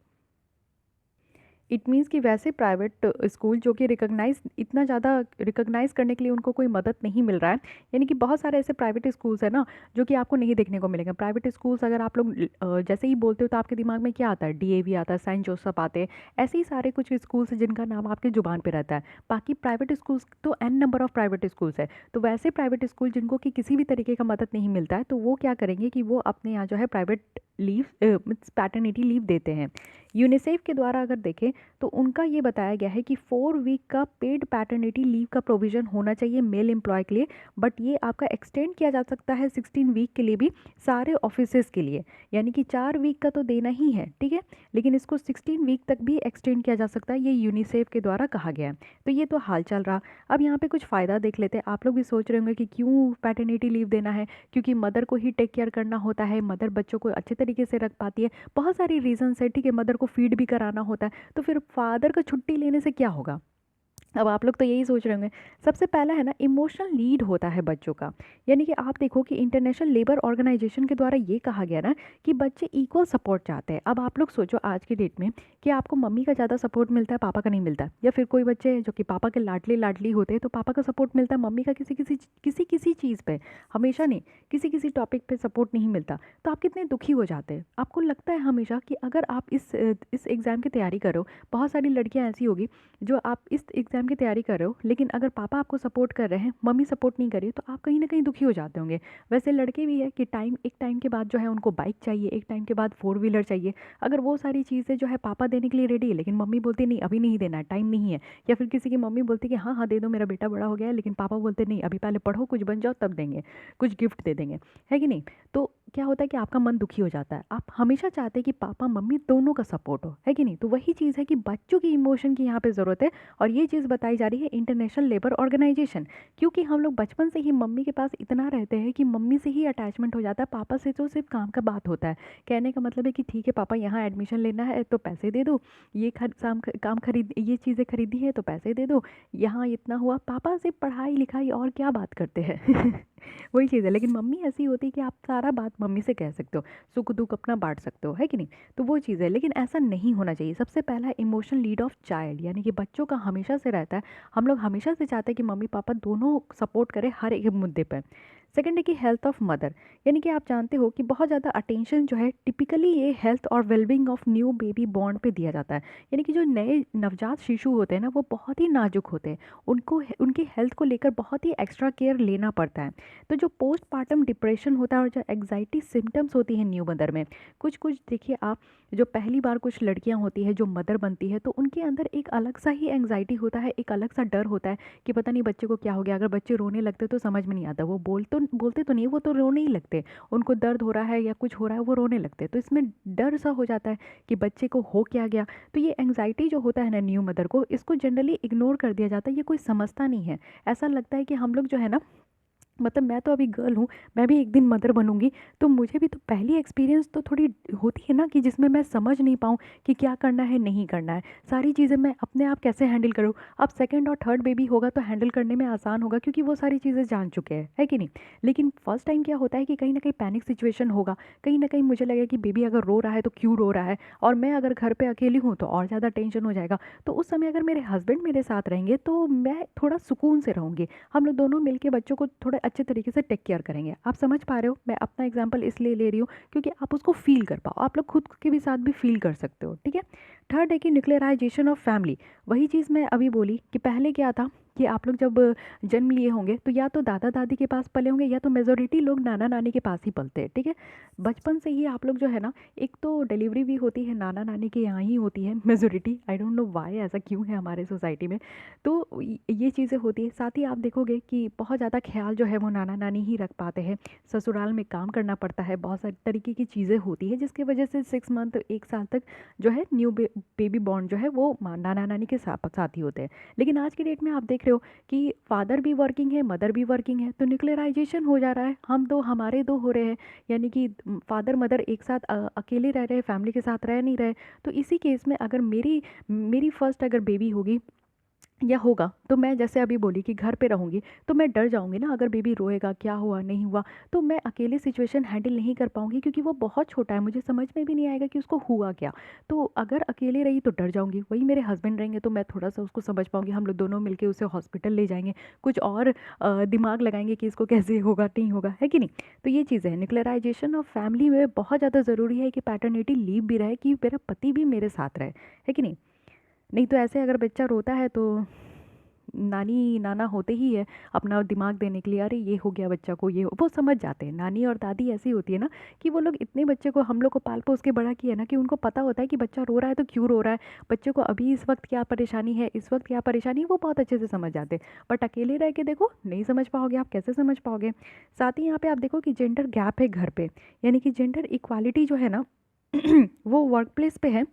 It means कि वैसे प्राइवेट स्कूल जो कि रिकॉग्नाइज, इतना ज़्यादा रिकॉग्नाइज करने के लिए उनको कोई मदद नहीं मिल रहा है, यानी कि बहुत सारे ऐसे प्राइवेट स्कूल्स हैं ना जो कि आपको नहीं देखने को मिलेंगे। प्राइवेट स्कूल्स अगर आप लोग जैसे ही बोलते हो तो आपके दिमाग में क्या आता है? डीएवी आता है, सेंट जोसेफ आते हैं, ऐसे ही सारे कुछ स्कूल्स हैं जिनका नाम आपके ज़ुबान पर रहता है। बाकी प्राइवेट स्कूल्स तो an number of private schools है। तो वैसे प्राइवेट स्कूल जिनको कि किसी भी तरीके का मदद नहीं मिलता है, तो वो क्या करेंगे कि वो अपने यहाँ जो है प्राइवेट लीव पैटर्निटी लीव देते हैं। यूनिसेफ के द्वारा अगर देखें तो उनका ये बताया गया है कि 4 वीक का पेड पैटर्निटी लीव का प्रोविज़न होना चाहिए मेल एम्प्लॉय के लिए, बट ये आपका एक्सटेंड किया जा सकता है 16 वीक के लिए भी सारे ऑफिसेज़ के लिए। यानी कि 4 वीक का तो देना ही है, ठीक है, लेकिन इसको 16 वीक तक भी एक्सटेंड किया जा सकता है, ये यूनिसेफ के द्वारा कहा गया है। तो ये तो हाल चल रहा। अब यहाँ पे कुछ फ़ायदा देख लेते हैं। आप लोग भी सोच रहे होंगे कि क्यों पैटर्निटी लीव देना है, क्योंकि मदर को ही टेक केयर करना होता है, मदर बच्चों को अच्छे तरीके से रख पाती है, बहुत सारी रीजंस है, ठीक है, मदर को फीड भी कराना होता है, तो फिर फादर का छुट्टी लेने से क्या होगा। अब आप लोग तो यही सोच रहे होंगे। सबसे पहला है ना, इमोशनल नीड होता है बच्चों का। यानी कि आप देखो कि इंटरनेशनल लेबर ऑर्गेनाइजेशन के द्वारा ये कहा गया ना कि बच्चे इक्वल सपोर्ट चाहते हैं। अब आप लोग सोचो आज की डेट में कि आपको मम्मी का ज़्यादा सपोर्ट मिलता है, पापा का नहीं मिलता, या फिर कोई बच्चे हैं जो कि पापा के लाडले लाडली होते हैं तो पापा का सपोर्ट मिलता है, मम्मी का किसी चीज़ पे, हमेशा नहीं, किसी टॉपिक पे सपोर्ट नहीं मिलता, तो आप कितने दुखी हो जाते हैं। आपको लगता है हमेशा कि अगर आप इस एग्ज़ाम की तैयारी करो, बहुत सारी लड़कियाँ ऐसी होगी जो आप इस एग्ज़ाम की तैयारी कर रहे हो, लेकिन अगर पापा आपको सपोर्ट कर रहे हैं, मम्मी सपोर्ट नहीं कर रही है, तो आप कहीं ना कहीं दुखी हो जाते होंगे। वैसे लड़के भी है कि एक टाइम के बाद जो है उनको बाइक चाहिए, एक टाइम के बाद 4 व्हीलर चाहिए। अगर वो सारी चीज़ें जो है पापा देने के लिए रेडी है, लेकिन मम्मी बोलती नहीं अभी नहीं देना है, टाइम नहीं है, या फिर किसी की मम्मी बोलती कि हाँ हाँ दे दो मेरा बेटा बड़ा हो गया है, लेकिन पापा बोलते नहीं अभी पहले पढ़ो, कुछ बन जाओ तब देंगे, कुछ गिफ्ट दे देंगे, है कि नहीं। तो क्या होता है कि आपका मन दुखी हो जाता है। आप हमेशा चाहते हैं कि पापा मम्मी दोनों का सपोर्ट हो, है कि नहीं। तो वही चीज़ है कि बच्चों की इमोशन की यहाँ पे ज़रूरत है, और ये चीज़ बताई जा रही है इंटरनेशनल लेबर ऑर्गेनाइजेशन। क्योंकि हम लोग बचपन से ही मम्मी के पास इतना रहते हैं कि मम्मी से ही अटैचमेंट हो जाता है, पापा से तो सिर्फ काम का बात होता है। कहने का मतलब है कि ठीक है पापा यहाँ एडमिशन लेना है तो पैसे दे दो, ये काम खरीद, ये चीज़ें खरीदी है तो पैसे दे दो, यहाँ इतना हुआ, पापा से पढ़ाई लिखाई और क्या बात करते हैं। वही चीज़ है। लेकिन मम्मी ऐसी होती है कि आप सारा बात मम्मी से कह सकते हो, सुख दुख अपना बांट सकते हो, है कि नहीं। तो वो चीज़ है, लेकिन ऐसा नहीं होना चाहिए। सबसे पहला इमोशनल लीड ऑफ चाइल्ड, यानी कि बच्चों का हमेशा से रहता है, हम लोग हमेशा से चाहते हैं कि मम्मी पापा दोनों सपोर्ट करें हर एक मुद्दे पर। सेकंड है कि हेल्थ ऑफ मदर, यानी कि आप जानते हो कि बहुत ज़्यादा अटेंशन जो है टिपिकली ये हेल्थ और wellbeing of new baby born पे दिया जाता है। यानी कि जो नए नवजात शिशु होते हैं ना, वो बहुत ही नाजुक होते हैं, उनको उनकी हेल्थ को लेकर बहुत ही एक्स्ट्रा केयर लेना पड़ता है। तो जो पोस्टपार्टम डिप्रेशन होता है और जो एग्जाइटी सिम्टम्स होती है न्यू मदर में, कुछ कुछ देखिए आप, जो पहली बार कुछ लड़कियां होती है जो मदर बनती है, तो उनके अंदर एक अलग सा ही एंग्जाइटी होता है, एक अलग सा डर होता है कि पता नहीं बच्चे को क्या हो गया। अगर बच्चे रोने लगते तो समझ में नहीं आता, वो बोलते तो नहीं, वो तो रोने ही लगते, उनको दर्द हो रहा है या कुछ हो रहा है वो रोने लगते, तो इसमें डर सा हो जाता है कि बच्चे को हो क्या गया। तो ये एंग्जाइटी जो होता है ना न्यू मदर को, इसको जनरली इग्नोर कर दिया जाता है, ये कोई समझता नहीं है। ऐसा लगता है कि हम लोग जो है ना, मतलब मैं तो अभी गर्ल हूँ, मैं भी एक दिन मदर बनूंगी, तो मुझे भी तो पहली एक्सपीरियंस तो थोड़ी होती है ना, कि जिसमें मैं समझ नहीं पाऊँ कि क्या करना है नहीं करना है, सारी चीज़ें मैं अपने आप कैसे हैंडल करूँ। अब सेकंड और थर्ड बेबी होगा तो हैंडल करने में आसान होगा, क्योंकि वो सारी चीज़ें जान चुके हैं, है कि नहीं। लेकिन फर्स्ट टाइम क्या होता है कि कहीं ना कहीं पैनिक सिचुएशन होगा, कहीं ना कहीं मुझे लगेगा कि बेबी अगर रो रहा है तो क्यों रो रहा है, और मैं अगर घर पर अकेली हूँ तो और ज़्यादा टेंशन हो जाएगा। तो उस समय अगर मेरे हस्बैंड मेरे साथ रहेंगे तो मैं थोड़ा सुकून से रहूँगी, हम लोग दोनों मिलके बच्चों को थोड़े अच्छे तरीके से टेक केयर करेंगे। आप समझ पा रहे हो, मैं अपना एग्जांपल इसलिए ले रही हूँ क्योंकि आप उसको फील कर पाओ, आप लोग खुद के भी साथ भी फील कर सकते हो, ठीक है। थर्ड है कि न्यूक्लियराइजेशन ऑफ फैमिली। वही चीज़ मैं अभी बोली कि पहले क्या था कि आप लोग जब जन्म लिए होंगे तो या तो दादा दादी के पास पले होंगे, या तो मेजोरिटी लोग नाना नानी के पास ही पलते हैं, ठीक है। बचपन से ही आप लोग जो है ना, एक तो डिलीवरी भी होती है नाना नानी के यहाँ ही होती है majority, I don't know why, ऐसा क्यों है हमारे सोसाइटी में। तो ये चीज़ें होती है। साथ ही आप देखोगे कि बहुत ज़्यादा ख्याल जो है वो नाना नानी ही रख पाते हैं, ससुराल में काम करना पड़ता है, बहुत सारी तरीके की चीज़ें होती है, जिसकी वजह से 6 मंथ 1 साल तक जो है न्यू बेबी बॉर्न जो है वो नाना नानी के साथ ही होते हैं। लेकिन आज की डेट में आप देख रहे हो कि फादर भी वर्किंग है, मदर भी वर्किंग है, तो न्यूक्लियराइजेशन हो जा रहा है, हम दो हमारे दो हो रहे हैं, यानी कि फादर मदर एक साथ अकेले रह रहे हैं, फैमिली के साथ रह नहीं रहे। तो इसी केस में अगर मेरी मेरी फर्स्ट अगर बेबी होगी या होगा, तो मैं जैसे अभी बोली कि घर पे रहूँगी, तो मैं डर जाऊँगी ना, अगर बेबी रोएगा क्या हुआ नहीं हुआ, तो मैं अकेले सिचुएशन हैंडल नहीं कर पाऊँगी, क्योंकि वो बहुत छोटा है, मुझे समझ में भी नहीं आएगा कि उसको हुआ क्या। तो अगर अकेले रही तो डर जाऊँगी, वही मेरे हस्बैंड रहेंगे तो मैं थोड़ा सा उसको समझ पाऊँगी, हम लोग दोनों मिलके उसे हॉस्पिटल ले जाएंगे, कुछ और दिमाग लगाएंगे कि इसको कैसे होगा नहीं होगा, है कि नहीं। तो ये चीज़ें हैं, न्यूक्लियराइजेशन ऑफ फैमिली में बहुत ज़्यादा ज़रूरी है कि पैटर्निटी लीव भी रहे, कि मेरा पति भी मेरे साथ रहे, है कि नहीं। नहीं तो ऐसे अगर बच्चा रोता है तो नानी नाना होते ही है अपना दिमाग देने के लिए, अरे ये हो गया बच्चा को, ये वो समझ जाते हैं। नानी और दादी ऐसी होती है ना कि वो लोग इतने बच्चे को, हम लोग को पाल पोस के बड़ा किया ना, कि उनको पता होता है कि बच्चा रो रहा है तो क्यों रो रहा है, बच्चे को अभी इस वक्त क्या परेशानी है, इस वक्त क्या परेशानी है, वो बहुत अच्छे से समझ जाते हैं। बट अकेले रह के देखो, नहीं समझ पाओगे, आप कैसे समझ पाओगे। साथ ही यहाँ पे आप देखो कि जेंडर गैप है घर पे, यानी कि जेंडर इक्वालिटी जो है ना वो वर्क प्लेस पे है,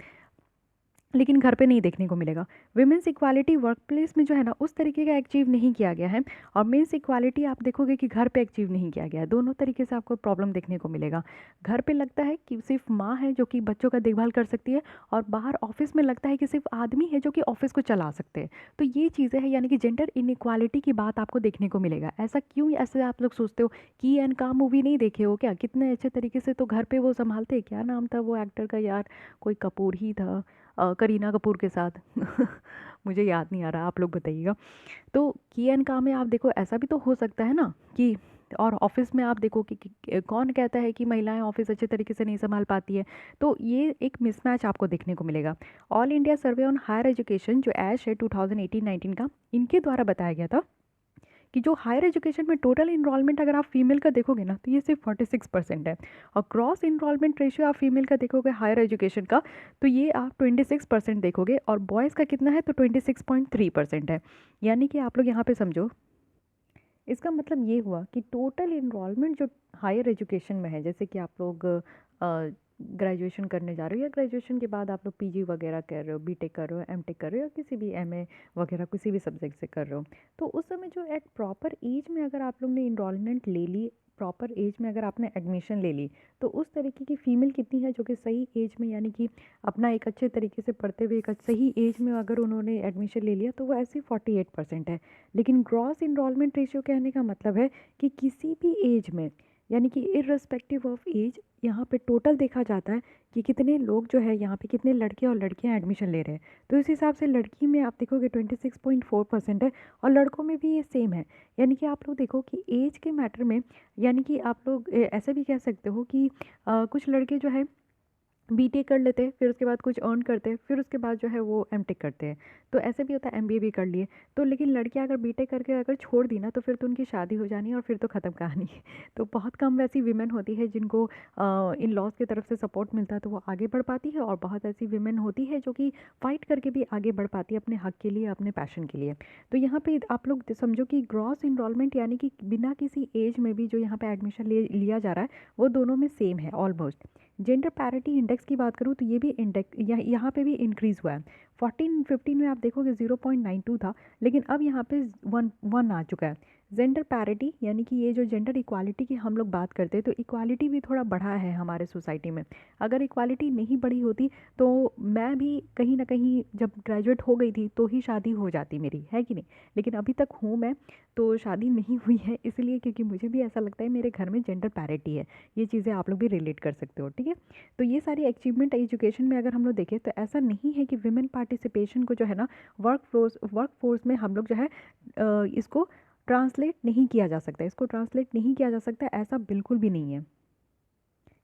लेकिन घर पे नहीं देखने को मिलेगा। विमेंस इक्वालिटी वर्क प्लेस में जो है ना उस तरीके का अचीव नहीं किया गया है, और मेंस इक्वालिटी आप देखोगे कि घर पे अचीव नहीं किया गया है। दोनों तरीके से आपको प्रॉब्लम देखने को मिलेगा। घर पे लगता है कि सिर्फ माँ है जो कि बच्चों का देखभाल कर सकती है, और बाहर ऑफिस में लगता है कि सिर्फ आदमी है जो कि ऑफिस को चला सकते हैं। तो ये चीज़ें हैं, यानी कि जेंडर इनइक्वालिटी की बात आपको देखने को मिलेगा। ऐसा क्यों, ऐसे आप लोग सोचते हो कि एंड काम मूवी नहीं देखे हो क्या, कितने अच्छे तरीके से तो घर पे वो संभालते हैं। क्या नाम था वो एक्टर का यार, कोई कपूर ही था, करीना कपूर के साथ मुझे याद नहीं आ रहा, आप लोग बताइएगा। तो की एंड का में आप देखो, ऐसा भी तो हो सकता है ना कि, और ऑफिस में आप देखो कि कौन कहता है कि महिलाएं ऑफिस अच्छे तरीके से नहीं संभाल पाती है। तो ये एक मिसमैच आपको देखने को मिलेगा। All India Survey on Higher Education जो ऐश है 2018-19 का, इनके द्वारा बताया गया था कि जो हायर एजुकेशन में टोटल इनरोलमेंट अगर आप फीमेल का देखोगे ना तो ये सिर्फ 46% है, और क्रॉस इनरोलमेंट रेशियो आप फीमेल का देखोगे हायर एजुकेशन का तो ये आप 26% देखोगे, और बॉयज़ का कितना है तो 26.3% है। यानी कि आप लोग यहाँ पे समझो, इसका मतलब ये हुआ कि टोटल इनरोलमेंट जो हायर एजुकेशन में है, जैसे कि आप लोग ग्रेजुएशन करने जा रहे हो, या ग्रेजुएशन के बाद आप लोग पीजी वगैरह कर रहे हो, बीटेक कर रहे हो, एमटेक कर रहे हो, या किसी भी एमए वगैरह किसी भी सब्जेक्ट से कर रहे हो, तो उस समय जो एट प्रॉपर एज में अगर आप लोग ने इनरोलमेंट ले ली, प्रॉपर एज में अगर आपने एडमिशन ले ली, तो उस तरीके की फ़ीमेल कितनी है जो कि सही एज में, यानी कि अपना एक अच्छे तरीके से पढ़ते हुए एक सही एज में अगर उन्होंने एडमिशन ले लिया, तो वो ऐसी 48% है। लेकिन ग्रॉस इनरोलमेंट रेशियो कहने का मतलब है कि किसी भी एज में, यानी कि इर्रेस्पेक्टिव ऑफ एज, यहाँ पे टोटल देखा जाता है कि कितने लोग जो है यहाँ पे, कितने लड़के और लड़कियाँ एडमिशन ले रहे हैं। तो इस हिसाब से लड़की में आप देखोगे 26.4% है, और लड़कों में भी ये सेम है। यानी कि आप लोग देखो कि एज के मैटर में, यानी कि आप लोग ऐसे भी कह सकते हो कि कुछ लड़के जो है बीटेक कर लेते हैं, फिर उसके बाद कुछ अर्न करते हैं, फिर उसके बाद जो है वो एमटेक करते हैं। तो ऐसे भी होता है, एमबीए भी कर लिए। तो लेकिन लड़कियां अगर बीटेक करके अगर छोड़ दी ना, तो फिर तो उनकी शादी हो जानी है और फिर तो ख़त्म कहानी है। तो बहुत कम वैसी विमेन होती है जिनको इन लॉज की तरफ से सपोर्ट मिलता है तो वो आगे बढ़ पाती है, और बहुत ऐसी विमेन होती है जो कि फ़ाइट करके भी आगे बढ़ पाती है अपने हक के लिए, अपने पैशन के लिए। तो यहाँ पे आप लोग समझो कि ग्रॉस इनरोलमेंट, यानी कि बिना किसी एज में भी जो यहाँ पे एडमिशन लिया जा रहा है, वो दोनों में सेम है ऑलमोस्ट। जेंडर पैरिटी इंडेक्स की बात करूँ तो ये भी इंडेक्स यहाँ पे भी इंक्रीज़ हुआ है। 14-15 में आप देखोगे 0.92 था, लेकिन अब यहाँ पे 1 आ चुका है। जेंडर पैरिटी, यानी कि ये जो जेंडर इक्वालिटी की हम लोग बात करते हैं, तो इक्वालिटी भी थोड़ा बढ़ा है हमारे सोसाइटी में। अगर इक्वालिटी नहीं बढ़ी होती तो मैं भी कहीं ना कहीं जब ग्रेजुएट हो गई थी तो ही शादी हो जाती मेरी, है कि नहीं। लेकिन अभी तक हूँ मैं, तो शादी नहीं हुई है, इसलिए क्योंकि मुझे भी ऐसा लगता है मेरे घर में जेंडर पैरिटी है। ये चीज़ें आप लोग भी रिलेट कर सकते हो, ठीक है। तो ये सारी अचीवमेंट एजुकेशन में अगर हम लोग देखें तो ऐसा नहीं है कि विमेन पार्टिसिपेशन को जो है ना वर्क फोर्स में हम लोग जो है इसको ट्रांसलेट नहीं किया जा सकता, इसको ट्रांसलेट नहीं किया जा सकता, ऐसा बिल्कुल भी नहीं है।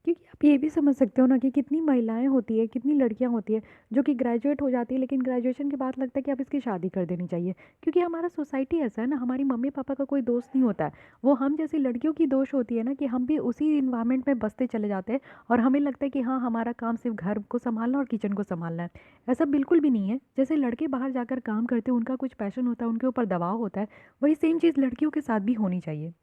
क्योंकि आप ये भी समझ सकते हो ना कि कितनी महिलाएं होती है, कितनी लड़कियां होती है जो कि ग्रेजुएट हो जाती है, लेकिन ग्रेजुएशन के बाद लगता है कि अब इसकी शादी कर देनी चाहिए। क्योंकि हमारा सोसाइटी ऐसा है ना, हमारी मम्मी पापा का कोई दोस्त नहीं होता है, वो हम जैसी लड़कियों की दोष होती है ना कि हम भी उसी इन्वायरमेंट में बसते चले जाते हैं, और हमें लगता है कि हाँ हमारा काम सिर्फ घर को संभालना और किचन को संभालना है। ऐसा बिल्कुल भी नहीं है। जैसे लड़के बाहर जाकर काम करते हैं, उनका कुछ पैशन होता है, उनके ऊपर दबाव होता है, वही सेम चीज़ लड़कियों के साथ भी होनी चाहिए।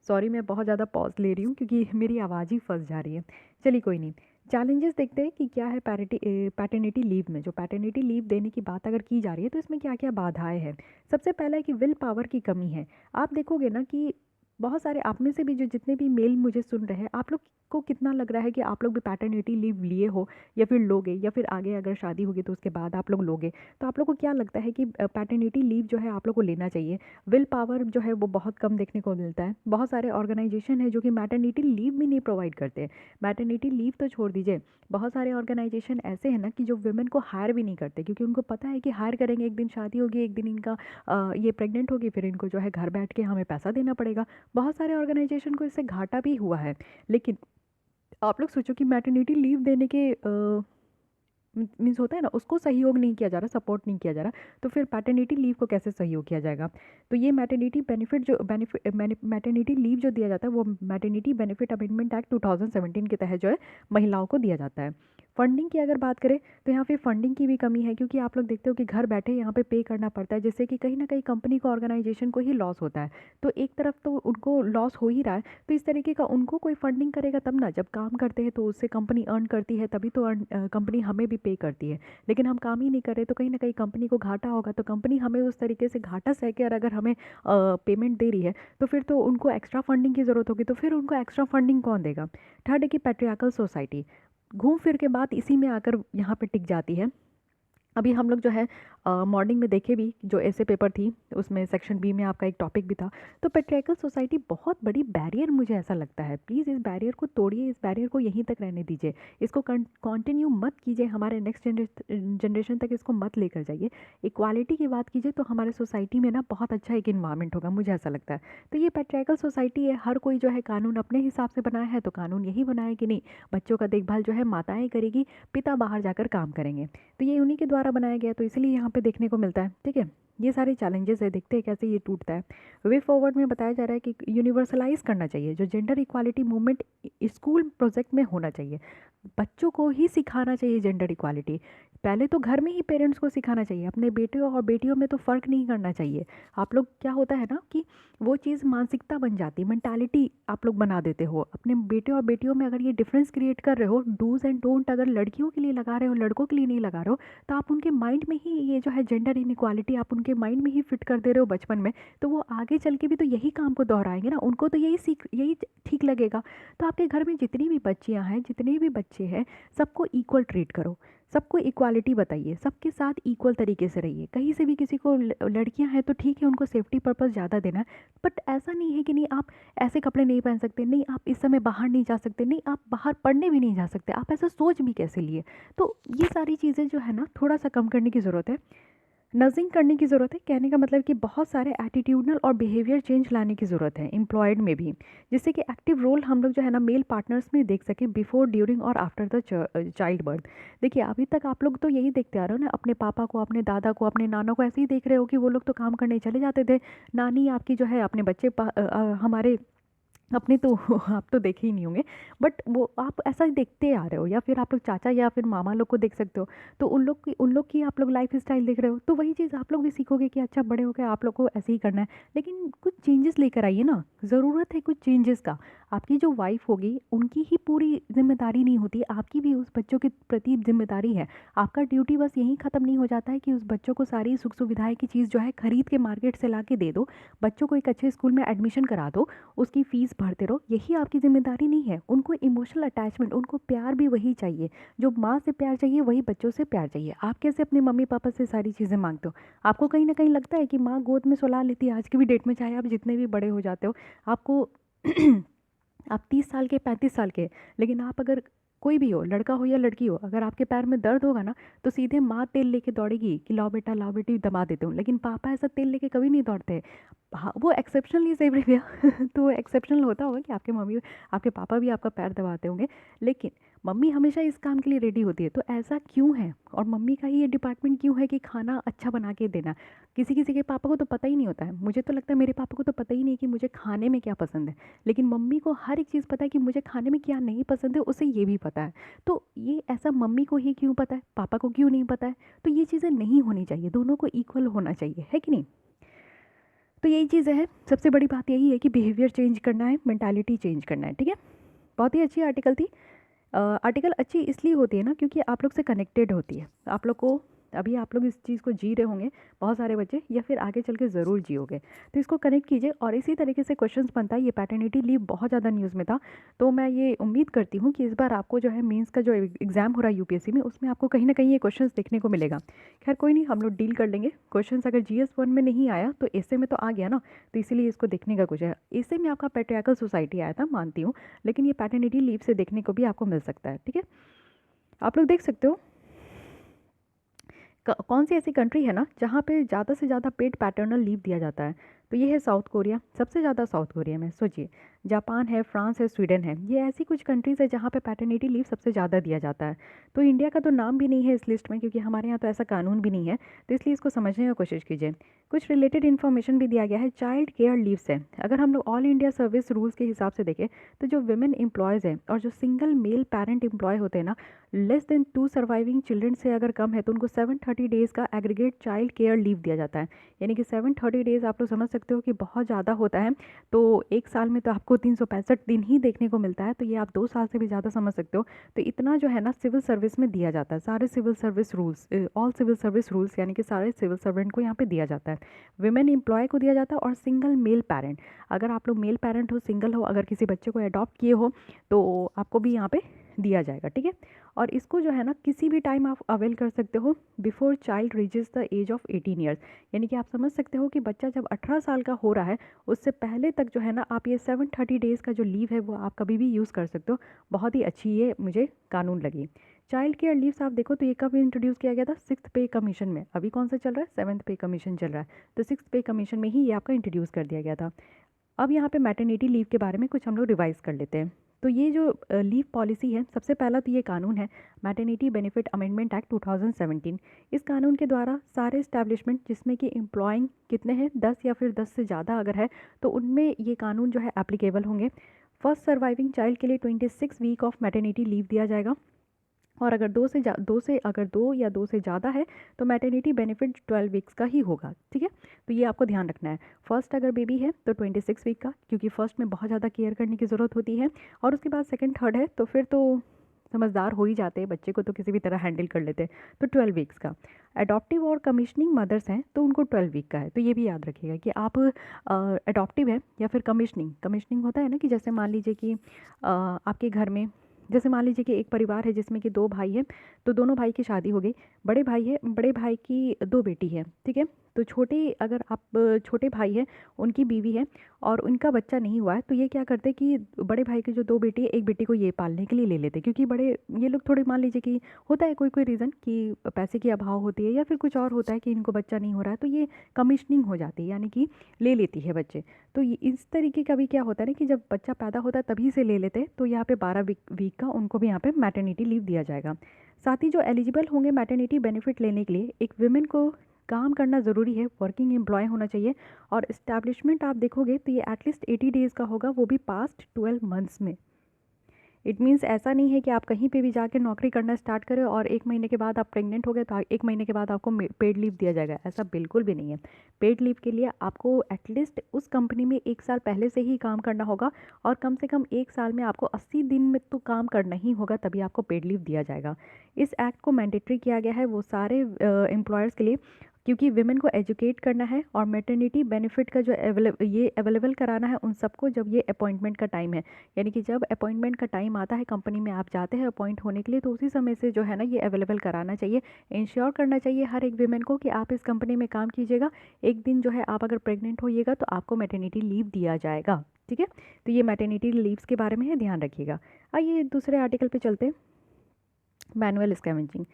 सॉरी मैं बहुत ज़्यादा पॉज ले रही हूँ क्योंकि मेरी आवाज़ ही फंस जा रही है। चलिए कोई नहीं। चैलेंजेस देखते हैं कि क्या है पैटर्निटी लीव में। जो पैटर्निटी लीव देने की बात अगर की जा रही है तो इसमें क्या क्या बाधाएं हैं। सबसे पहला है कि विल पावर की कमी है। आप देखोगे ना कि बहुत सारे आप में से भी जो जितने भी मेल मुझे सुन रहे हैं, आप लोग को कितना लग रहा है कि आप लोग भी पैटर्निटी लीव लिए हो, या फिर लोगे, या फिर आगे अगर शादी होगी तो उसके बाद आप लोग लोगे। तो आप लोग को क्या लगता है कि पैटर्निटी लीव जो है आप लोग को लेना चाहिए। विल पावर जो है वो बहुत कम देखने को मिलता है। बहुत सारे ऑर्गेनाइजेशन है जो कि मैटरनिटी लीव भी नहीं प्रोवाइड करते। मैटरनिटी लीव तो छोड़ दीजिए, बहुत सारे ऑर्गेनाइजेशन ऐसे हैं ना कि जो वुमेन को हायर भी नहीं करते, क्योंकि उनको पता है कि हायर करेंगे, एक दिन शादी होगी, एक दिन इनका ये प्रेग्नेंट होगी, फिर इनको जो है घर बैठ के हमें पैसा देना पड़ेगा। बहुत सारे ऑर्गेनाइजेशन को इससे घाटा भी हुआ है। लेकिन आप लोग सोचो कि मैटरनिटी लीव देने के मीन्स होता है ना, उसको सहयोग नहीं किया जा रहा, सपोर्ट नहीं किया जा रहा, तो फिर पैटर्निटी लीव को कैसे सहयोग किया जाएगा। तो ये मैटरनिटी बेनिफिट जो मैटरनिटी लीव जो दिया जाता है वो मैटरनिटी बेनिफिट अमेंडमेंट एक्ट 2017 के तहत जो है महिलाओं को दिया जाता है। फंडिंग की अगर बात करें तो यहाँ पे फंडिंग की भी कमी है, क्योंकि आप लोग देखते हो कि घर बैठे यहाँ पे पे करना पड़ता है, जिससे कि कहीं ना कहीं कंपनी को, ऑर्गेनाइजेशन को ही लॉस होता है। तो एक तरफ तो उनको लॉस हो ही रहा है, तो इस तरीके का उनको कोई फंडिंग करेगा तब ना, जब काम करते हैं तो उससे कंपनी अर्न करती है, तभी तो कंपनी हमें भी पे करती है। लेकिन हम काम ही नहीं कर रहे तो कहीं ना कहीं कंपनी को घाटा होगा, तो कंपनी हमें उस तरीके से घाटा सह के अगर हमें पेमेंट दे रही है तो फिर तो उनको एक्स्ट्रा फंडिंग की ज़रूरत होगी, तो फिर उनको एक्स्ट्रा फंडिंग कौन देगा। थर्ड है कि पैट्रियार्कल सोसाइटी घूम फिर के बात इसी में आकर यहाँ पे टिक जाती है। अभी हम लोग जो है मॉर्निंग में देखे भी, जो ऐसे पेपर थी उसमें सेक्शन बी में आपका एक टॉपिक भी था। तो पेट्रियार्कल सोसाइटी बहुत बड़ी बैरियर मुझे ऐसा लगता है। प्लीज़ इस बैरियर को तोड़िए, इस बैरियर को यहीं तक रहने दीजिए, इसको कंटिन्यू मत कीजिए, हमारे नेक्स्ट जनरेशन तक इसको मत लेकर जाइए। इक्वालिटी की बात कीजिए तो हमारे सोसाइटी में ना बहुत अच्छा एक इन्वायरमेंट होगा, मुझे ऐसा लगता है। तो ये पेट्रियार्कल सोसाइटी है, हर कोई जो है कानून अपने हिसाब से बनाया है, तो कानून यही बनाया कि नहीं, बच्चों का देखभाल जो है माताएँ करेगी, पिता बाहर जाकर काम करेंगे। तो ये उन्हीं के द्वारा बनाया गया, तो इसलिए यहाँ पे देखने को मिलता है। ठीक है, ये सारे चैलेंजेस है, देखते हैं कैसे ये टूटता है। वे फॉरवर्ड में बताया जा रहा है कि यूनिवर्सलाइज करना चाहिए, जो gender equality movement school project में होना चाहिए, बच्चों को ही सिखाना चाहिए जेंडर इक्वालिटी। पहले तो घर में ही पेरेंट्स को सिखाना चाहिए, अपने बेटियों और बेटियों में तो फ़र्क नहीं करना चाहिए। आप लोग क्या होता है ना कि वो चीज़ मानसिकता बन जाती, मेंटालिटी आप लोग बना देते हो अपने बेटे और बेटियों में। अगर ये डिफरेंस क्रिएट कर रहे हो, डूज एंड डोंट अगर लड़कियों के लिए लगा रहे हो, लड़कों के लिए नहीं लगा रहे हो, तो आप उनके माइंड में ही ये जो है जेंडर इनइक्वालिटी आप उनके माइंड में ही फिट कर दे रहे हो बचपन में। तो वो आगे चल के भी तो यही काम को दोहराएंगे ना, उनको तो यही ठीक लगेगा। तो आपके घर में जितनी भी बच्चियां हैं, जितने भी बच्चे हैं, सबको इक्वल ट्रीट करो, सबको इक्वालिटी बताइए, सबके साथ इक्वल तरीके से रहिए। कहीं से भी किसी को, लड़कियां हैं तो ठीक है, उनको सेफ्टी पर्पस ज़्यादा देना है, बट ऐसा नहीं है कि नहीं आप ऐसे कपड़े नहीं पहन सकते, नहीं आप इस समय बाहर नहीं जा सकते, नहीं आप बाहर पढ़ने भी नहीं जा सकते। आप ऐसा सोच भी कैसे लिए। तो ये सारी चीज़ें जो है ना, थोड़ा सा कम करने की ज़रूरत है, नजिंग करने की ज़रूरत है। कहने का मतलब कि बहुत सारे एटीट्यूडनल और बिहेवियर चेंज लाने की ज़रूरत है एम्प्लॉयड में भी, जिससे कि एक्टिव रोल हम लोग जो है ना मेल पार्टनर्स में देख सकें बिफोर, ड्यूरिंग और आफ्टर द चाइल्ड बर्थ। देखिए अभी तक आप लोग तो यही देखते आ रहे हो ना, अपने पापा को, अपने दादा को, अपने नाना को ऐसे ही देख रहे हो कि वो लोग तो काम करने चले जाते थे। नानी आपकी जो है अपने बच्चे हमारे अपने तो आप तो देखे ही नहीं होंगे, बट वो आप ऐसा ही देखते आ रहे हो, या फिर आप लोग चाचा या फिर मामा लोग को देख सकते हो। तो उन लोग की आप लोग लाइफ स्टाइल देख रहे हो, तो वही चीज़ आप लोग भी सीखोगे कि अच्छा बड़े हो गए आप लोग को ऐसे ही करना है। लेकिन कुछ चेंजेस लेकर आइए ना, ज़रूरत है कुछ चेंजेस का। आपकी जो वाइफ होगी उनकी ही पूरी जिम्मेदारी नहीं होती, आपकी भी उस बच्चों के प्रति जिम्मेदारी है। आपका ड्यूटी बस यहीं ख़त्म नहीं हो जाता है कि उस बच्चों को सारी सुख सुविधाएं की चीज़ जो है खरीद के मार्केट से ला के दे दो, बच्चों को एक अच्छे स्कूल में एडमिशन करा दो, उसकी फ़ीस भरते रहो, यही आपकी ज़िम्मेदारी नहीं है। उनको इमोशनल अटैचमेंट, उनको प्यार भी वही चाहिए, जो माँ से प्यार चाहिए वही बच्चों से प्यार चाहिए। आप कैसे अपने मम्मी पापा से सारी चीज़ें मांगते हो? आपको कहीं ना कहीं लगता है कि माँ गोद में सुला लेती है आज की भी डेट में, चाहे आप जितने भी बड़े हो जाते हो। आपको आप 30 साल के, 35 साल के, लेकिन आप अगर कोई भी हो, लड़का हो या लड़की हो, अगर आपके पैर में दर्द होगा ना तो सीधे माँ तेल लेके दौड़ेगी कि लाओ बेटी दबा देते हूँ। लेकिन पापा ऐसा तेल लेके कभी नहीं दौड़ते। हाँ वो एक्सेप्शनल इज एवरीवेयर तो वो एक्सेप्शनल होता होगा कि आपके मम्मी, आपके पापा भी आपका पैर दबाते होंगे, लेकिन मम्मी हमेशा इस काम के लिए रेडी होती है। तो ऐसा क्यों है, और मम्मी का ही ये डिपार्टमेंट क्यों है कि खाना अच्छा बना के देना। किसी किसी के पापा को तो पता ही नहीं होता है, मुझे तो लगता है मेरे पापा को तो पता ही नहीं कि मुझे खाने में क्या पसंद है, लेकिन मम्मी को हर एक चीज़ पता है कि मुझे खाने में क्या नहीं पसंद है, उसे ये भी पता है। तो ये ऐसा मम्मी को ही क्यों पता है, पापा को क्यों नहीं पता है? तो ये चीज़ें नहीं होनी चाहिए, दोनों को इक्वल होना चाहिए, है कि नहीं। तो यही चीज़ें हैं, सबसे बड़ी बात यही है कि बिहेवियर चेंज करना है, मेंटालिटी चेंज करना है। ठीक है, बहुत ही अच्छी आर्टिकल थी। आर्टिकल अच्छी इसलिए होती है ना क्योंकि आप लोग से कनेक्टेड होती है। आप लोग को अभी आप लोग इस चीज़ को जी रहे होंगे, बहुत सारे बच्चे, या फिर आगे चल के ज़रूर जियोगे, तो इसको कनेक्ट कीजिए। और इसी तरीके से क्वेश्चंस बनता है। ये पैटर्निटी लीव बहुत ज़्यादा न्यूज़ में था, तो मैं ये उम्मीद करती हूँ कि इस बार आपको जो है मेंस का जो एग्ज़ाम हो रहा है यूपीएससी में, उसमें आपको कहीं ना कहीं ये क्वेश्चंस देखने को मिलेगा। खैर कोई नहीं, हम लोग डील कर लेंगे। क्वेश्चंस अगर GS1 में नहीं आया तो एसे में तो आ गया ना, तो इसीलिए इसको देखने का कुछ है। एसे में आपका पैट्रियार्कल सोसाइटी आया था, मानती हूँ, लेकिन ये पैटर्निटी लीव से देखने को भी आपको मिल सकता है। ठीक है, आप लोग देख सकते हो कौन सी ऐसी कंट्री है ना जहाँ पे ज़्यादा से ज़्यादा पेड पैटर्नल लीव दिया जाता है। तो ये है साउथ कोरिया, सबसे ज़्यादा साउथ कोरिया में। सोचिए, जापान है, फ्रांस है, स्वीडन है, ये ऐसी कुछ कंट्रीज़ है जहाँ पे पैटर्निटी लीव सबसे ज़्यादा दिया जाता है। तो इंडिया का तो नाम भी नहीं है इस लिस्ट में, क्योंकि हमारे यहाँ तो ऐसा कानून भी नहीं है, तो इसलिए इसको समझने की कोशिश कीजिए। कुछ रिलेटेड इन्फॉर्मेशन भी दिया गया है चाइल्ड केयर लीव्स है। अगर हम लोग ऑल इंडिया सर्विस रूल्स के हिसाब से देखें तो जो वुमेन एम्प्लॉयज़ हैं और जो सिंगल मेल पेरेंट एम्प्लॉय होते हैं ना, लेस देन 2 सर्वाइविंग चिल्ड्रन से अगर कम है तो उनको 730 डेज़ का एग्रीगेट चाइल्ड केयर लीव दिया जाता है। यानी कि 730 डेज़ आप लोग समझ सकते हो कि बहुत ज़्यादा होता है। तो एक साल में तो आपको 365 दिन ही देखने को मिलता है, तो ये आप 2 साल से भी ज़्यादा समझ सकते हो। तो इतना जो है ना सिविल सर्विस में दिया जाता है, सारे civil service rules, all civil service rules, यानी कि सारे सिविल सर्वेंट को यहाँ पे दिया जाता है। वुमेन एम्प्लॉय को दिया जाता है और सिंगल मेल पेरेंट, अगर आप लोग मेल पेरेंट हो, सिंगल हो, अगर किसी बच्चे को अडॉप्ट किए हो तो आपको भी यहाँ पे दिया जाएगा, ठीक है। और इसको जो है ना किसी भी टाइम आप अवेल कर सकते हो before child reaches the age of 18 years. यानी कि आप समझ सकते हो कि बच्चा जब 18 साल का हो रहा है उससे पहले तक जो है ना आप ये 730 डेज़ का जो लीव है वो आप कभी भी यूज़ कर सकते हो। बहुत ही अच्छी ये मुझे कानून लगी। चाइल्ड केयर लीव्स आप देखो तो ये कब इंट्रोड्यूस किया गया था, 6th पे कमीशन में। अभी कौन सा चल रहा है, 7th पे कमीशन चल रहा है, तो 6th पे कमीशन में ही ये आपका इंट्रोड्यूस कर दिया गया था। अब यहाँ पे मैटरनिटी लीव के बारे में कुछ हम लोग रिवाइज कर लेते हैं। तो ये जो लीव पॉलिसी है, सबसे पहला तो ये कानून है मैटरनिटी बेनिफिट अमेंडमेंट एक्ट 2017। इस कानून के द्वारा सारे इस्टेब्लिशमेंट जिसमें कि एम्प्लॉइंग कितने हैं, 10 या फिर 10 से ज़्यादा अगर है तो उनमें ये कानून जो है एप्लीकेबल होंगे। फर्स्ट सर्वाइविंग चाइल्ड के लिए 26 वीक ऑफ मैटरनिटी लीव दिया जाएगा, और अगर दो या दो से ज़्यादा है तो मैटरनिटी बेनिफिट 12 वीक्स का ही होगा, ठीक है। तो ये आपको ध्यान रखना है। फर्स्ट अगर बेबी है तो 26 वीक का, क्योंकि फर्स्ट में बहुत ज़्यादा केयर करने की ज़रूरत होती है, और उसके बाद सेकंड थर्ड है तो फिर तो समझदार हो ही जाते हैं, बच्चे को तो किसी भी तरह हैंडल कर लेते हैं, तो 12 वीक्स का। अडॉप्टिव और कमिश्निंग मदर्स हैं तो उनको 12 वीक का है। तो ये भी याद रखिएगा कि आप अडॉप्टिव है या फिर कमिश्निंग होता है ना, कि जैसे मान लीजिए कि आपके घर में, जैसे मान लीजिए कि एक परिवार है जिसमें कि 2 भाई हैं, तो दोनों भाई की शादी हो गई, बड़े भाई है, बड़े भाई की 2 बेटी है, ठीक है। तो अगर आप छोटे भाई हैं उनकी बीवी है और उनका बच्चा नहीं हुआ है, तो ये क्या करते हैं कि बड़े भाई की जो 2 बेटी है, एक बेटी को ये पालने के लिए ले लेते, क्योंकि बड़े ये लोग थोड़े, मान लीजिए कि होता है कोई रीज़न कि पैसे की अभाव होती है या फिर कुछ और होता है कि इनको बच्चा नहीं हो रहा है, तो ये कमिश्निंग हो जाती है, यानी कि ले लेती है बच्चे। तो इस तरीके का भी क्या होता है ना कि जब बच्चा पैदा होता है तभी से ले लेते हैं, तो यहाँ पे 12 वीक का उनको भी यहाँ पे मैटरनिटी लीव दिया जाएगा। साथ ही जो एलिजिबल होंगे मैटरनिटी बेनिफिट लेने के लिए, एक विमेन को काम करना ज़रूरी है, वर्किंग एम्प्लॉय होना चाहिए, और इस्टेब्लिशमेंट आप देखोगे तो ये एटलीस्ट 80 डेज़ का होगा, वो भी पास्ट 12 मंथ्स में। इट मीन्स ऐसा नहीं है कि आप कहीं पे भी जाके नौकरी करना स्टार्ट करें और 1 महीने के बाद आप प्रेग्नेंट हो गए तो 1 महीने के बाद आपको पेड लीव दिया जाएगा, ऐसा बिल्कुल भी नहीं है। पेड लीव के लिए आपको एटलीस्ट उस कंपनी में 1 साल पहले से ही काम करना होगा, और कम से कम 1 साल में आपको 80 दिन में तो काम करना ही होगा, तभी आपको पेड लीव दिया जाएगा। इस एक्ट को मैंडेटरी किया गया है वो सारे एम्प्लॉयर्स के लिए, क्योंकि विमेन को एजुकेट करना है, और मैटरनिटी बेनिफिट का जो अवेलेबल कराना है उन सबको जब ये अपॉइंटमेंट का टाइम है। यानी कि जब अपॉइंटमेंट का टाइम आता है, कंपनी में आप जाते हैं अपॉइंट होने के लिए, तो उसी समय से जो है ना ये अवेलेबल कराना चाहिए। इंश्योर करना चाहिए हर एक विमेन को कि आप इस कंपनी में काम कीजिएगा, एक दिन जो है आप अगर प्रेग्नेंट होइएगा तो आपको मैटरनिटी लीव दिया जाएगा, ठीक है। तो ये मैटरनिटी लीव्स के बारे में है, ध्यान रखिएगा। आइए दूसरे आर्टिकल पे चलते हैं, मैनुअल स्कैवेंजिंग।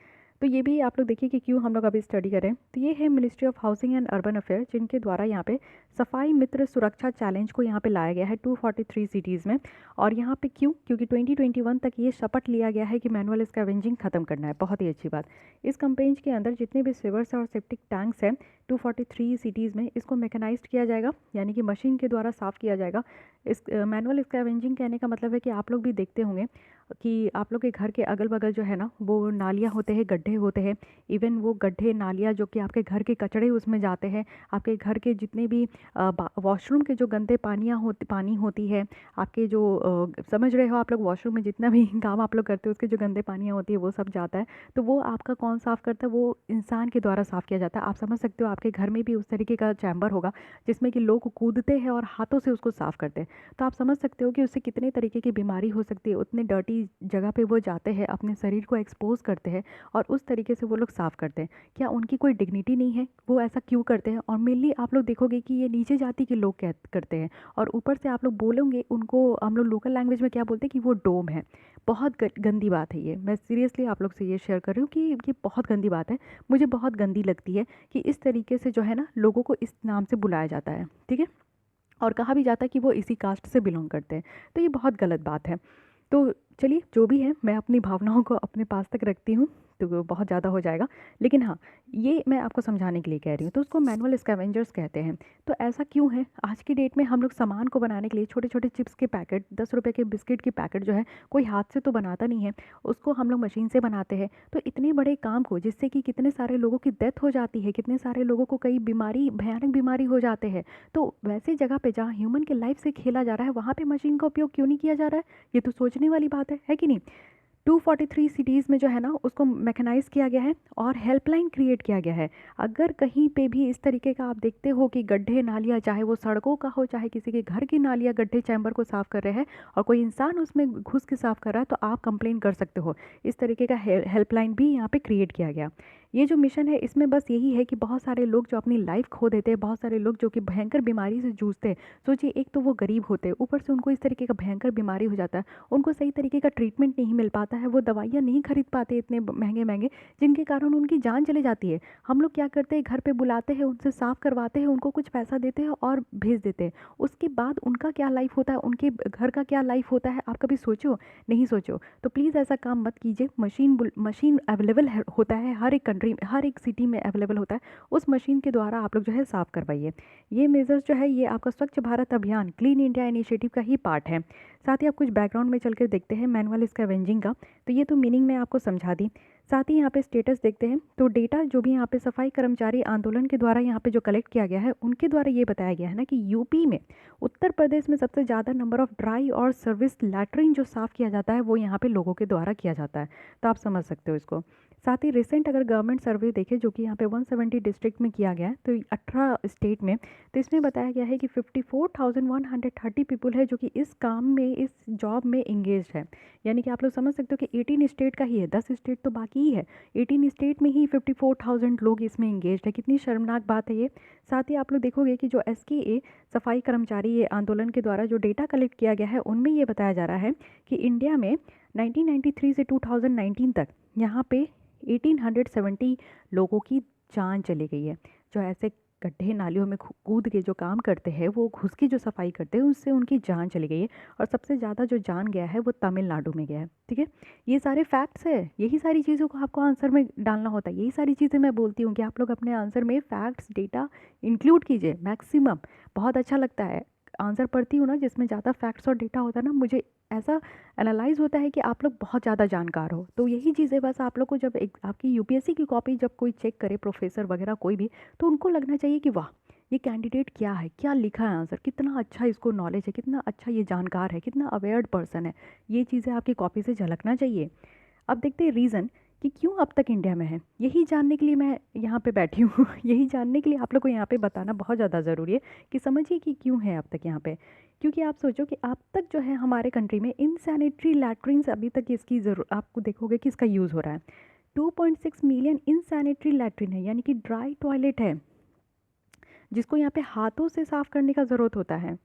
तो ये भी आप लोग देखिए कि क्यों हम लोग अभी स्टडी करें। तो ये है ministry of housing and urban affair, जिनके द्वारा यहाँ पे सफाई मित्र सुरक्षा चैलेंज को यहाँ पे लाया गया है 243 सिटीज़ में। और यहाँ पे क्यों, क्योंकि 2021 तक ये शपथ लिया गया है कि मैनुअल स्कैवेंजिंग खत्म करना है। बहुत ही अच्छी बात। इस कैंपेन के अंदर जितने भी सिवर्स और सेप्टिक टैंक्स हैं 243 सिटीज़ में, इसको मैकेनाइज्ड किया जाएगा, यानी कि मशीन के द्वारा साफ़ किया जाएगा। इस मैनुअल स्कैवेंजिंग कहने का मतलब है कि आप लोग भी देखते होंगे कि आप लोग के घर के अगल बगल जो है ना वो नालियाँ होते हैं, गड्ढे होते हैं। इवन वो गड्ढे नालियाँ जो कि आपके घर के कचड़े उसमें जाते हैं, आपके घर के जितने भी वॉशरूम के जो गंदे पानी होती है, आपके जो समझ रहे हो आप लोग, वॉशरूम में जितना भी काम आप लोग करते हो उसके जो गंदे पानियाँ होती है वो सब जाता है। तो वो आपका कौन साफ़ करता है, वो इंसान के द्वारा साफ़ किया जाता है। आप समझ सकते हो आपके घर में भी उस तरीके का चैम्बर होगा जिसमें कि लोग कूदते हैं और हाथों से उसको साफ़ करते हैं। तो आप समझ सकते हो कि उससे कितने तरीके की बीमारी हो सकती है। उतने डर्टी जगह पे वो जाते हैं, अपने शरीर को एक्सपोज करते हैं, और उस तरीके से वो लोग साफ़ करते हैं? क्या उनकी कोई डिग्निटी नहीं है? वो ऐसा क्यों करते हैं? और मेनली आप लोग देखोगे कि ये नीचे जाति के लोग करते हैं, और ऊपर से आप लोग बोलोगे उनको, हम लोग लोकल लैंग्वेज में क्या बोलते हैं कि वो डोम है। बहुत गंदी बात है ये। मैं सीरियसली आप लोग से ये शेयर कर रही हूँ कि ये बहुत गंदी बात है। मुझे बहुत गंदी लगती है कि इस तरीके से जो है ना, लोगों को इस नाम से बुलाया जाता है, ठीक है? और कहा भी जाता है कि वो इसी कास्ट से बिलोंग करते हैं। तो ये बहुत गलत बात है। तो चलिए, जो भी है, मैं अपनी भावनाओं को अपने पास तक रखती हूँ, तो वो बहुत ज़्यादा हो जाएगा। लेकिन हाँ, ये मैं आपको समझाने के लिए कह रही हूँ। तो उसको मैनुअल स्कैवेंजर्स कहते हैं। तो ऐसा क्यों है? आज की डेट में हम लोग सामान को बनाने के लिए छोटे छोटे चिप्स के पैकेट, 10 रुपए के बिस्किट के पैकेट जो है, कोई हाथ से तो बनाता नहीं है, उसको हम लोग मशीन से बनाते हैं। तो इतने बड़े काम को, जिससे कि कितने सारे लोगों की डेथ हो जाती है, कितने सारे लोगों को कई बीमारी, भयानक बीमारी हो जाते हैं, तो वैसी जगह पे जहाँ ह्यूमन के लाइफ से खेला जा रहा है, वहाँ पे मशीन का उपयोग क्यों नहीं किया जा रहा है? ये तो सोचने वाली बात है कि नहीं? 243 सिटीज़ में जो है ना, उसको मैकेनाइज़ किया गया है और हेल्पलाइन क्रिएट किया गया है। अगर कहीं पे भी इस तरीके का आप देखते हो कि गड्ढे नालियाँ, चाहे वो सड़कों का हो, चाहे किसी के घर की नालियाँ, गड्ढे चैम्बर को साफ़ कर रहे हैं और कोई इंसान उसमें घुस के साफ़ कर रहा है, तो आप कंप्लेन कर सकते हो। इस तरीके का हेल्पलाइन भी यहाँ पे क्रिएट किया गया। ये जो मिशन है, इसमें बस यही है कि बहुत सारे लोग जो अपनी लाइफ खो देते हैं, बहुत सारे लोग जो कि भयंकर बीमारी से जूझते हैं। सोचिए, एक तो वो गरीब होते हैं, ऊपर से उनको इस तरीके का भयंकर बीमारी हो जाता है, उनको सही तरीके का ट्रीटमेंट नहीं मिल पाता है, वो दवाइयाँ नहीं खरीद पाते इतने महंगे महंगे, जिनके कारण उनकी जान चली जाती है। हम लोग क्या करते हैं, घर पे बुलाते हैं, उनसे साफ़ करवाते हैं, उनको कुछ पैसा देते हैं और भेज देते हैं। उसके बाद उनका क्या लाइफ होता है, उनके घर का क्या लाइफ होता है, आप कभी सोचो? नहीं सोचो। तो प्लीज़ ऐसा काम मत कीजिए। मशीन अवेलेबल होता है हर एक कंट्री में, हर एक सिटी में अवेलेबल होता है। उस मशीन के द्वारा आप लोग जो है साफ़ करवाइए। ये मेजर्स जो है, ये आपका स्वच्छ भारत अभियान, क्लीन इंडिया इनिशिएटिव का ही पार्ट है। साथ ही आप कुछ बैकग्राउंड में चल कर देखते हैं मैनुअल स्कैवेंजिंग का। तो ये तो मीनिंग मैं आपको समझा दी। साथ ही यहाँ पे स्टेटस देखते हैं, तो डेटा जो भी यहाँ पे सफाई कर्मचारी आंदोलन के द्वारा यहाँ पे जो कलेक्ट किया गया है, उनके द्वारा ये बताया गया है ना कि यूपी में, उत्तर प्रदेश में सबसे ज़्यादा नंबर ऑफ ड्राई और सर्विस लैट्रिन जो साफ़ किया जाता है, वो यहाँ पे लोगों के द्वारा किया जाता है। तो आप समझ सकते हो इसको। साथ ही रिसेंट अगर गवर्नमेंट सर्वे देखें, जो कि यहाँ पे 170 डिस्ट्रिक्ट में किया गया है, तो 18 स्टेट में, तो इसमें बताया गया है कि 54,130 पीपल है जो कि इस काम में, इस जॉब में इंगेज है। यानी कि आप लोग समझ सकते हो कि 18 स्टेट का ही है, 10 स्टेट तो बाकी ही है, 18 स्टेट में ही 54,000 लोग इसमें इंगेज है। कितनी शर्मनाक बात है ये। साथ ही आप लोग देखोगे कि जो SKA सफाई कर्मचारी ये आंदोलन के द्वारा जो डेटा कलेक्ट किया गया है, उनमें ये बताया जा रहा है कि इंडिया में 1993 से 2019 तक यहाँ पे 1870 लोगों की जान चली गई है। जो ऐसे गड्ढे नालियों में कूद के जो काम करते हैं, वो घुस की जो सफाई करते हैं, उससे उनकी जान चली गई है। और सबसे ज़्यादा जो जान गया है वो तमिलनाडु में गया है, ठीक है? ये सारे फैक्ट्स है। यही सारी चीज़ों को आपको आंसर में डालना होता है। यही सारी चीज़ें मैं बोलती हूँ कि आप लोग अपने आंसर में फैक्ट्स, डेटा इंक्लूड कीजिए मैक्सिमम। बहुत अच्छा लगता है आंसर पढ़ती हूँ ना, जिसमें ज़्यादा फैक्ट्स और डेटा होता है ना, मुझे ऐसा एनालाइज़ होता है कि आप लोग बहुत ज़्यादा जानकार हो। तो यही चीज़ें बस आप लोग को, जब एक आपकी यूपीएससी की कॉपी जब कोई चेक करे, प्रोफेसर वगैरह कोई भी, तो उनको लगना चाहिए कि वाह, ये कैंडिडेट क्या है, क्या लिखा है आंसर, कितना अच्छा इसको नॉलेज है, कितना अच्छा ये जानकार है, कितना अवेयर्ड पर्सन है। ये चीज़ें आपकी कॉपी से झलकना चाहिए। अब देखते हैं रीज़न कि क्यों अब तक इंडिया में है। यही जानने के लिए मैं यहाँ पे बैठी हूँ। यही जानने के लिए आप लोग को यहाँ पे बताना बहुत ज़्यादा ज़रूरी है कि समझिए कि क्यों है अब तक यहाँ पे। क्योंकि आप सोचो कि अब तक जो है हमारे कंट्री में इनसैनिटरी लैट्रिन्स, अभी तक इसकी ज़रूर आपको देखोगे कि इसका यूज़ हो रहा है। 2.6 मिलियन इनसैनिटरी लैट्रिन है, यानी कि ड्राई टॉयलेट है, जिसको यहाँ पे हाथों से साफ़ करने का ज़रूरत होता है।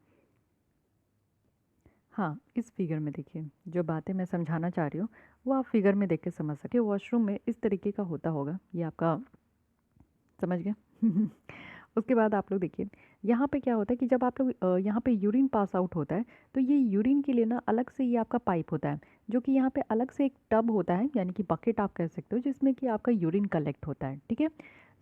हाँ, इस फिगर में देखिए, जो बातें मैं समझाना चाह रही हूँ, वो आप फिगर में देख के समझ सके। वॉशरूम में इस तरीके का होता होगा, ये आपका समझ गए। उसके बाद आप लोग देखिए, यहाँ पे क्या होता है कि जब आप लोग यहाँ पे यूरिन पास आउट होता है, तो ये यूरिन के लिए ना अलग से ये आपका पाइप होता है, जो कि यहाँ पे अलग से एक टब होता है, यानी कि बकेट आप कह सकते हो, जिसमें कि आपका यूरिन कलेक्ट होता है, ठीक है?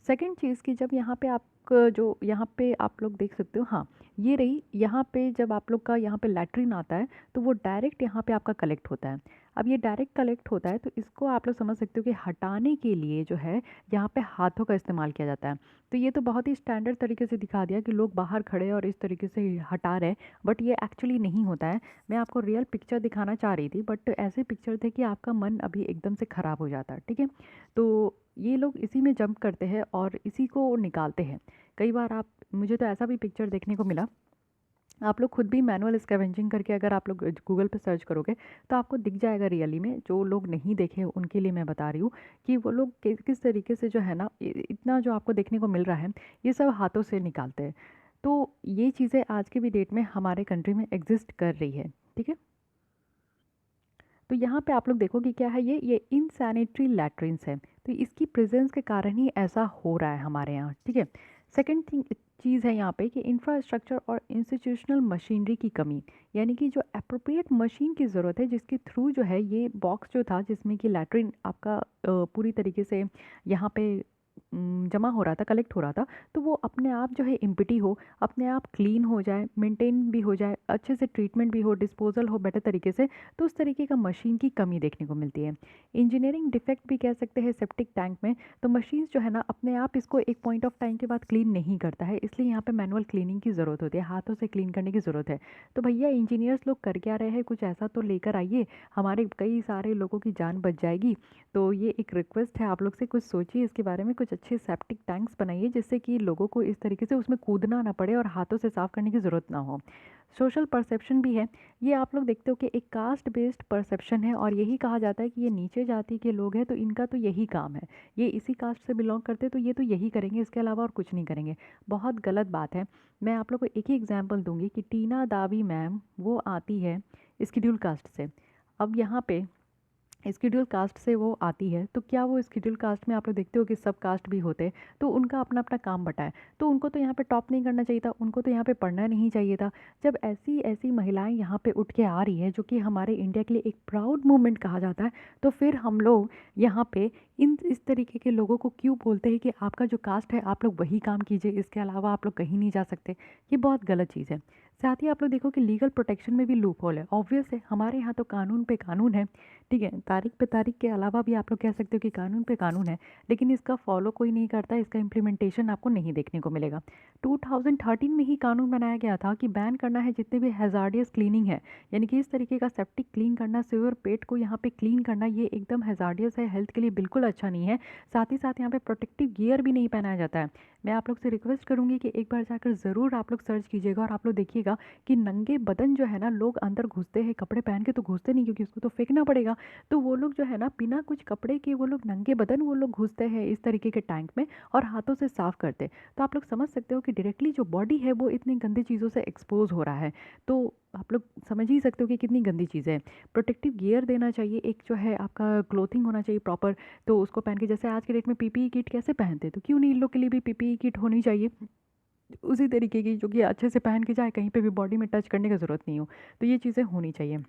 सेकंड चीज़ कि जब यहाँ पे आप जो यहाँ पे आप लोग देख सकते हो, हाँ, ये रही, यहाँ पे जब आप लोग का यहाँ पे लैट्रिन आता है, तो वो डायरेक्ट यहाँ पे आपका कलेक्ट होता है। अब ये डायरेक्ट कलेक्ट होता है, तो इसको आप लोग समझ सकते हो कि हटाने के लिए जो है, यहाँ पे हाथों का इस्तेमाल किया जाता है। तो ये तो बहुत ही स्टैंडर्ड तरीके से दिखा दिया कि लोग बाहर खड़े और इस तरीके से हटा रहे हैं, बट ये एक्चुअली नहीं होता है। मैं आपको रियल पिक्चर दिखाना चाह रही थी, बट ऐसे पिक्चर थे कि आपका मन अभी एकदम से ख़राब हो जाता है, ठीक है? तो ये लोग इसी में जंप करते हैं और इसी को निकालते हैं। कई बार आप, मुझे तो ऐसा भी पिक्चर देखने को मिला आप लोग खुद भी मैनुअल स्कैवेंजिंग करके अगर आप लोग गूगल पे सर्च करोगे तो आपको दिख जाएगा रियली में। जो लोग नहीं देखे उनके लिए मैं बता रही हूँ कि वो लोग किस तरीके से जो है ना इतना जो आपको देखने को मिल रहा है ये सब हाथों से निकालते हैं। तो ये चीज़ें आज की भी डेट में हमारे कंट्री में एग्जिस्ट कर रही है। ठीक है, तो यहाँ पे आप लोग देखो कि क्या है, ये इनसैनिटरी लैट्रिन्स है। तो इसकी प्रेजेंस के कारण ही ऐसा हो रहा है हमारे यहाँ। ठीक है, सेकंड थिंग चीज़ है यहाँ पे कि इंफ्रास्ट्रक्चर और इंस्टीट्यूशनल मशीनरी की कमी, यानी कि जो अप्रोप्रिएट मशीन की ज़रूरत है जिसके थ्रू जो है ये बॉक्स जो था जिसमें कि लैट्रिन आपका पूरी तरीके से यहाँ पे जमा हो रहा था, कलेक्ट हो रहा था, तो वो अपने आप जो है एम्प्टी हो, अपने आप क्लीन हो जाए, मेंटेन भी हो जाए, अच्छे से ट्रीटमेंट भी हो, डिस्पोजल हो बेटर तरीके से। तो उस तरीके का मशीन की कमी देखने को मिलती है। इंजीनियरिंग डिफेक्ट भी कह सकते हैं सेप्टिक टैंक में। तो मशीन्स जो है ना अपने आप इसको एक पॉइंट ऑफ टाइम के बाद क्लीन नहीं करता है, इसलिए यहाँ पे मैनुअल क्लीनिंग की ज़रूरत होती है, हाथों से क्लीन करने की ज़रूरत है। तो भैया इंजीनियर्स लोग कर क्या रहे हैं, कुछ ऐसा तो लेकर आइए, हमारे कई सारे लोगों की जान बच जाएगी। तो ये एक रिक्वेस्ट है आप लोग से, कुछ सोचिए इसके बारे में, कुछ अच्छे सेप्टिक टैंक्स बनाइए जिससे कि लोगों को इस तरीके से उसमें कूदना ना पड़े और हाथों से साफ़ करने की ज़रूरत ना हो। सोशल परसेप्शन भी है, ये आप लोग देखते हो कि एक कास्ट बेस्ड परसेप्शन है और यही कहा जाता है कि ये नीचे जाति के लोग हैं तो इनका तो यही काम है, ये इसी कास्ट से बिलोंग करते हैं तो ये तो यही करेंगे, इसके अलावा और कुछ नहीं करेंगे। बहुत गलत बात है। मैं आप लोग को एक ही एग्जांपल दूंगी कि टीना दावी मैम वो आती है स्केड्यूल कास्ट से। अब यहाँ पे स्केड्यूल कास्ट से वो आती है तो क्या वो स्केड्यूल कास्ट में आप लोग देखते हो कि सब कास्ट भी होते हैं, तो उनका अपना अपना काम बटा है, तो उनको तो यहाँ पे टॉप नहीं करना चाहिए था, उनको तो यहाँ पे पढ़ना नहीं चाहिए था। जब ऐसी ऐसी महिलाएं यहाँ पे उठ के आ रही है जो कि हमारे इंडिया के लिए एक प्राउड मूवमेंट कहा जाता है, तो फिर हम लोग यहाँ पे इस तरीके के लोगों को क्यों बोलते हैं कि आपका जो कास्ट है आप लोग वही काम कीजिए, इसके अलावा आप लोग कहीं नहीं जा सकते। ये बहुत गलत चीज़ है। साथ ही आप लोग देखो कि लीगल प्रोटेक्शन में भी लूप होल है। ऑब्वियस है, हमारे यहाँ तो कानून पे कानून है। ठीक है, तारीख पे तारीख के अलावा भी आप लोग कह सकते हो कि कानून पे कानून है, लेकिन इसका फॉलो कोई नहीं करता, इसका इम्प्लीमेंटेशन आपको नहीं देखने को मिलेगा। 2013 में ही कानून बनाया गया था कि बैन करना है जितने भी हैजार्डियस क्लीनिंग है, यानी कि इस तरीके का सेप्टिक क्लीन करना, सीवर पेट को यहाँ पे क्लीन करना, ये एकदम हैजार्डियस है, हेल्थ के लिए बिल्कुल अच्छा नहीं है। साथ ही साथ यहाँ पे प्रोटेक्टिव गियर भी नहीं पहनाया जाता है। मैं आप लोग से रिक्वेस्ट करूँगी कि एक बार जाकर ज़रूर आप लोग सर्च कीजिएगा और आप लोग देखिएगा कि नंगे बदन जो है ना लोग अंदर घुसते हैं, कपड़े पहन के तो घुसते नहीं क्योंकि उसको तो फेंकना पड़ेगा। तो वो लोग जो है ना बिना कुछ कपड़े के वो लोग नंगे बदन वो लोग घुसते हैं इस तरीके के टैंक में और हाथों से साफ करते हैं। तो आप लोग समझ सकते हो कि डायरेक्टली जो बॉडी है वो इतनी गंदी चीज़ों से एक्सपोज हो रहा है। तो आप लोग समझ ही सकते हो कि कितनी गंदी चीज़ है। प्रोटेक्टिव गियर देना चाहिए, एक जो है आपका क्लोथिंग होना चाहिए प्रॉपर, तो उसको पहन के, जैसे आज के डेट में पीपीई किट कैसे पहनते हैं, तो क्यों नहीं इन लोग के लिए भी पीपीई किट होनी चाहिए उसी तरीके की, जो कि अच्छे से पहन के जाए, कहीं पे भी बॉडी में टच करने की ज़रूरत नहीं हो। तो ये चीज़ें होनी चाहिए।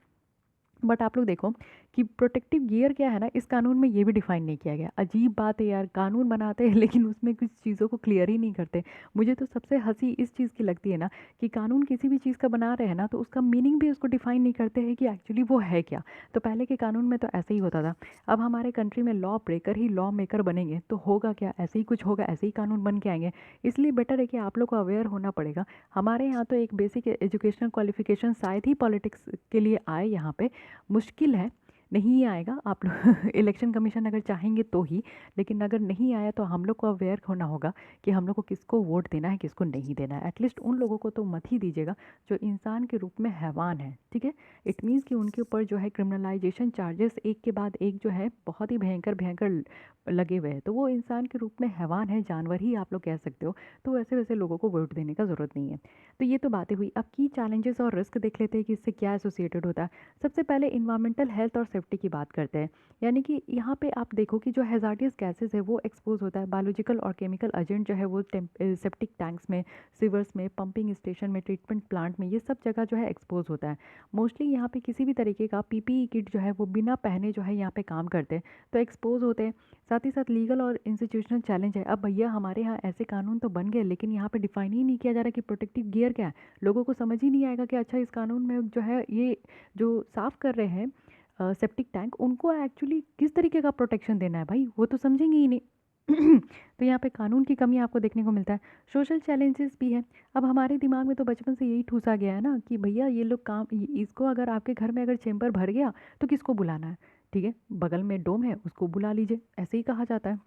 बट आप लोग देखो कि प्रोटेक्टिव गियर क्या है ना, इस कानून में ये भी डिफाइन नहीं किया गया। अजीब बात है यार, कानून बनाते हैं लेकिन उसमें कुछ चीज़ों को क्लियर ही नहीं करते। मुझे तो सबसे हंसी इस चीज़ की लगती है ना कि कानून किसी भी चीज़ का बना रहे हैं ना तो उसका मीनिंग भी उसको डिफाइन नहीं करते हैं कि एक्चुअली वो है क्या। तो पहले के कानून में तो ऐसे ही होता था। अब हमारे कंट्री में लॉ ब्रेकर ही लॉ मेकर बनेंगे तो होगा क्या, ऐसे ही कुछ होगा, ऐसे ही कानून बन के आएंगे। इसलिए बेटर है कि आप लोग को अवेयर होना पड़ेगा। हमारे यहाँ तो एक बेसिक एजुकेशनल क्वालिफिकेशन शायद ही पॉलिटिक्स के लिए आए यहाँ पे, मुश्किल है, नहीं आएगा। आप लोग इलेक्शन कमीशन अगर चाहेंगे तो ही, लेकिन अगर नहीं आया तो हम लोग को अवेयर होना होगा कि हम लोग को किसको वोट देना है, किसको नहीं देना है। एटलीस्ट उन लोगों को तो मत ही दीजिएगा जो इंसान के रूप में हैवान है। ठीक है, इट मीन्स कि उनके ऊपर जो है क्रिमिनलाइजेशन चार्जेस एक के बाद एक जो है बहुत ही भयंकर भयंकर लगे हुए हैं, तो वो इंसान के रूप में हैवान है, जानवर ही आप लोग कह सकते हो। तो वैसे वैसे लोगों को वोट देने का ज़रूरत नहीं है। तो ये तो बातें हुई। अब की चैलेंजेस और रिस्क देख लेते हैं कि इससे क्या एसोसिएटेड होता है। सबसे पहले इन्वायरमेंटल हेल्थ और सेफ्टी की बात करते हैं। यानी कि यहाँ पे आप देखो कि जो हैजार्डियस गैसेस है वो एक्सपोज होता है, बायोलॉजिकल और केमिकल एजेंट जो है वो सेप्टिक टैंक्स में, सिवर्स में, पंपिंग स्टेशन में, ट्रीटमेंट प्लांट में, ये सब जगह जो है एक्सपोज होता है। मोस्टली यहाँ पे किसी भी तरीके का पीपीई किट जो है वो बिना पहने जो है यहाँ पे काम करते हैं तो एक्सपोज होते हैं। साथ ही साथ लीगल और इंस्टीट्यूशनल चैलेंज है। अब भैया हमारे यहाँ ऐसे कानून तो बन गए लेकिन यहाँ पे डिफाइन ही नहीं किया जा रहा कि प्रोटेक्टिव गियर क्या है। लोगों को समझ ही नहीं आएगा कि अच्छा इस कानून में जो है ये जो साफ़ कर रहे हैं सेप्टिक टैंक, उनको एक्चुअली किस तरीके का प्रोटेक्शन देना है भाई, वो तो समझेंगे ही नहीं। तो यहाँ पे कानून की कमी आपको देखने को मिलता है। सोशल चैलेंजेस भी है। अब हमारे दिमाग में तो बचपन से यही ठूसा गया है ना कि भैया ये लोग काम, इसको अगर आपके घर में अगर चेम्बर भर गया तो किसको बुलाना है, ठीक है, बगल में डोम है उसको बुला लीजिए, ऐसे ही कहा जाता है।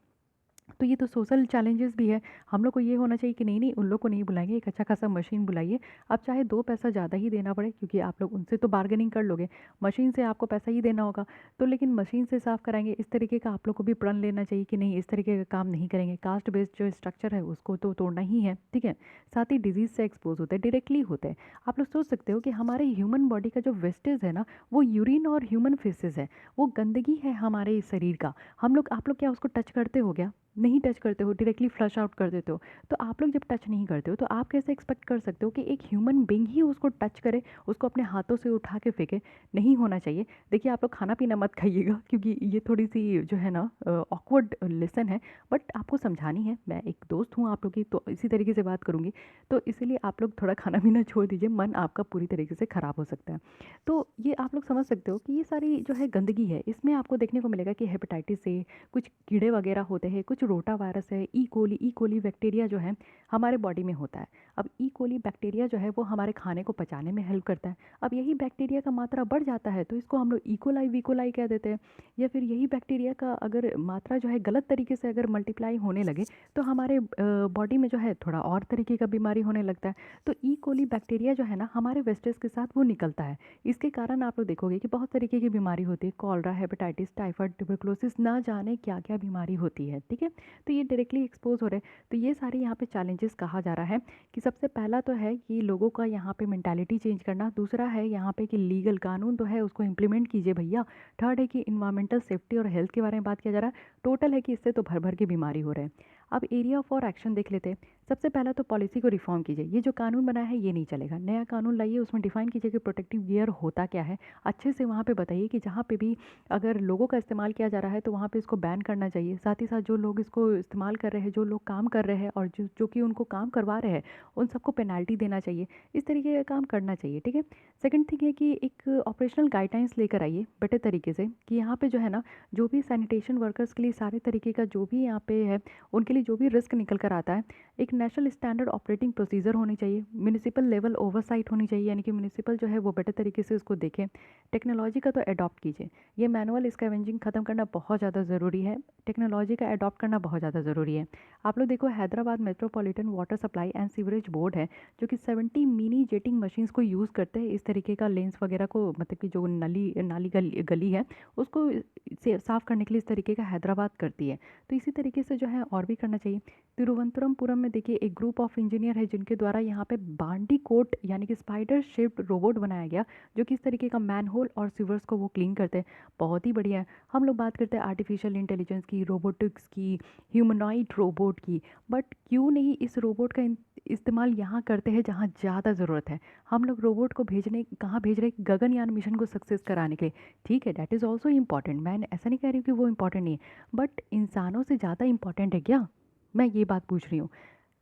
तो ये तो सोशल चैलेंजेस भी है। हम लोग को ये होना चाहिए कि नहीं नहीं, उन लोग को नहीं बुलाएंगे, एक अच्छा खासा मशीन बुलाइए। अब चाहे 2 पैसा ज़्यादा ही देना पड़े, क्योंकि आप लोग उनसे तो बार्गेनिंग कर लोगे, मशीन से आपको पैसा ही देना होगा। तो लेकिन मशीन से साफ़ कराएंगे, इस तरीके का आप लोग को भी प्रण लेना चाहिए कि नहीं, इस तरीके का काम नहीं करेंगे। कास्ट बेस्ड जो स्ट्रक्चर है उसको तो तोड़ना ही है, ठीक है। साथ ही डिजीज़ से एक्सपोज होते हैं, डायरेक्टली होते हैं। आप लोग सोच सकते हो कि हमारे ह्यूमन बॉडी का जो वेस्टेज है ना, वो यूरिन और ह्यूमन फेसेस है, वो गंदगी है हमारे इस शरीर का। हम लोग, आप लोग क्या उसको टच करते हो क्या? नहीं टच करते हो, डायरेक्टली फ्लश आउट कर देते हो। तो आप लोग जब टच नहीं करते हो तो आप कैसे एक्सपेक्ट कर सकते हो कि एक ह्यूमन बीइंग ही उसको टच करे, उसको अपने हाथों से उठा के फेंके? नहीं होना चाहिए। देखिए, आप लोग खाना पीना मत खाइएगा, क्योंकि ये थोड़ी सी जो है ना ऑकवर्ड लेसन है, बट आपको समझानी है। मैं एक दोस्त हूँ आप लोग की, तो इसी तरीके से बात करूँगी। तो इसीलिए आप लोग थोड़ा खाना पीना छोड़ दीजिए, मन आपका पूरी तरीके से ख़राब हो सकता है। तो ये आप लोग समझ सकते हो कि ये सारी जो है गंदगी है, इसमें आपको देखने को मिलेगा कि हेपेटाइटिस से कुछ कीड़े वगैरह होते हैं, कुछ रोटा वायरस है, ई कोली बैक्टीरिया जो है हमारे बॉडी में होता है। अब ई कोली बैक्टीरिया जो है वो हमारे खाने को पचाने में हेल्प करता है। अब यही बैक्टीरिया का मात्रा बढ़ जाता है तो इसको हम लोग इकोलाई विकोलाई कह देते हैं। या फिर यही बैक्टीरिया का अगर मात्रा जो है गलत तरीके से अगर मल्टीप्लाई होने लगे तो हमारे बॉडी में जो है थोड़ा और तरीके का बीमारी होने लगता है। तो ई कोली बैक्टीरिया जो है ना हमारे वेस्टेज के साथ वो निकलता है। इसके कारण आप लोग देखोगे कि बहुत तरीके की बीमारी होती है, कॉलरा, हेपेटाइटिस, टाइफाइड, ट्यूबरकुलोसिस, ना जाने क्या क्या बीमारी होती है, ठीक है। तो ये डायरेक्टली एक्सपोज हो रहे हैं। तो ये सारे यहाँ पे चैलेंजेस कहा जा रहा है कि सबसे पहला तो है कि लोगों का यहाँ पे मेंटालिटी चेंज करना। दूसरा है यहाँ पे कि लीगल कानून तो है उसको इम्प्लीमेंट कीजिए भैया। थर्ड है कि इन्वायरमेंटल सेफ्टी और हेल्थ के बारे में बात किया जा रहा है। टोटल है कि इससे तो भर भर के बीमारी हो रहे हैं। अब एरिया फॉर एक्शन देख लेते हैं। सबसे पहला तो पॉलिसी को रिफॉर्म कीजिए। ये जो कानून बना है ये नहीं चलेगा, नया कानून लाइए, उसमें डिफाइन कीजिए कि प्रोटेक्टिव गियर होता क्या है। अच्छे से वहाँ पे बताइए कि जहाँ पे भी अगर लोगों का इस्तेमाल किया जा रहा है तो वहाँ पे इसको बैन करना चाहिए। साथ ही साथ जो लोग इसको इस्तेमाल कर रहे हैं, जो लोग काम कर रहे हैं और जो जो कि उनको काम करवा रहे हैं, उन सबको पेनल्टी देना चाहिए। इस तरीके का काम करना चाहिए, ठीक है। सेकंड थिंग है कि एक ऑपरेशनल गाइडलाइंस लेकर आइए बेटर तरीके से, कि यहाँ पे जो है ना जो भी सैनिटेशन वर्कर्स के लिए सारे तरीके का जो भी यहाँ पे है, उनके लिए जो भी रिस्क निकल कर आता है, एक नेशनल स्टैंडर्ड ऑपरेटिंग प्रोसीजर होनी चाहिए। म्यूनिसिपल लेवल ओवरसाइट होनी चाहिए, यानी कि म्यूनिसिपल जो है वो बेटर तरीके से उसको देखें। टेक्नोलॉजी का तो अडॉप्ट कीजिए। ये मैनुअल स्कैवेंजिंग ख़त्म करना बहुत ज़्यादा ज़रूरी है। टेक्नोलॉजी का अडॉप्ट करना बहुत ज़्यादा ज़रूरी है। आप लोग देखो, Hyderabad metropolitan water supply and sewerage board है जो कि 70 मिनी जेटिंग मशीन्स को यूज़ करते हैं इस तरीके का लेंस वगैरह को, मतलब कि जो नाली गली है उसको से साफ़ करने के लिए इस तरीके का हैदराबाद करती है। तो इसी तरीके से जो है और भी करना चाहिए। तिरुवनंतपुरम में देखिए एक ग्रुप ऑफ इंजीनियर है जिनके द्वारा यहाँ पे बांडी कोट यानी कि स्पाइडर शेप्ड रोबोट बनाया गया, जो कि इस तरीके का मैनहोल और सीवर्स को वो क्लीन करते हैं। बहुत ही बढ़िया है। हम लोग बात करते हैं आर्टिफिशियल इंटेलिजेंस की, रोबोटिक्स की, ह्यूमनॉइड रोबोट की, बट क्यों नहीं इस रोबोट का इस्तेमाल यहाँ करते हैं जहाँ ज़्यादा ज़रूरत है। हम लोग रोबोट को भेजने कहाँ भेज रहे हैं? गगनयान मिशन को सक्सेस कराने के लिए। ठीक है, डैट इज़ ऑल्सो इम्पॉर्टेंट, मैं ऐसा नहीं कह रही हूँ कि वो इम्पॉर्टेंट नहीं है, बट इंसानों से ज़्यादा इम्पॉर्टेंट है क्या? मैं ये बात पूछ रही हूँ।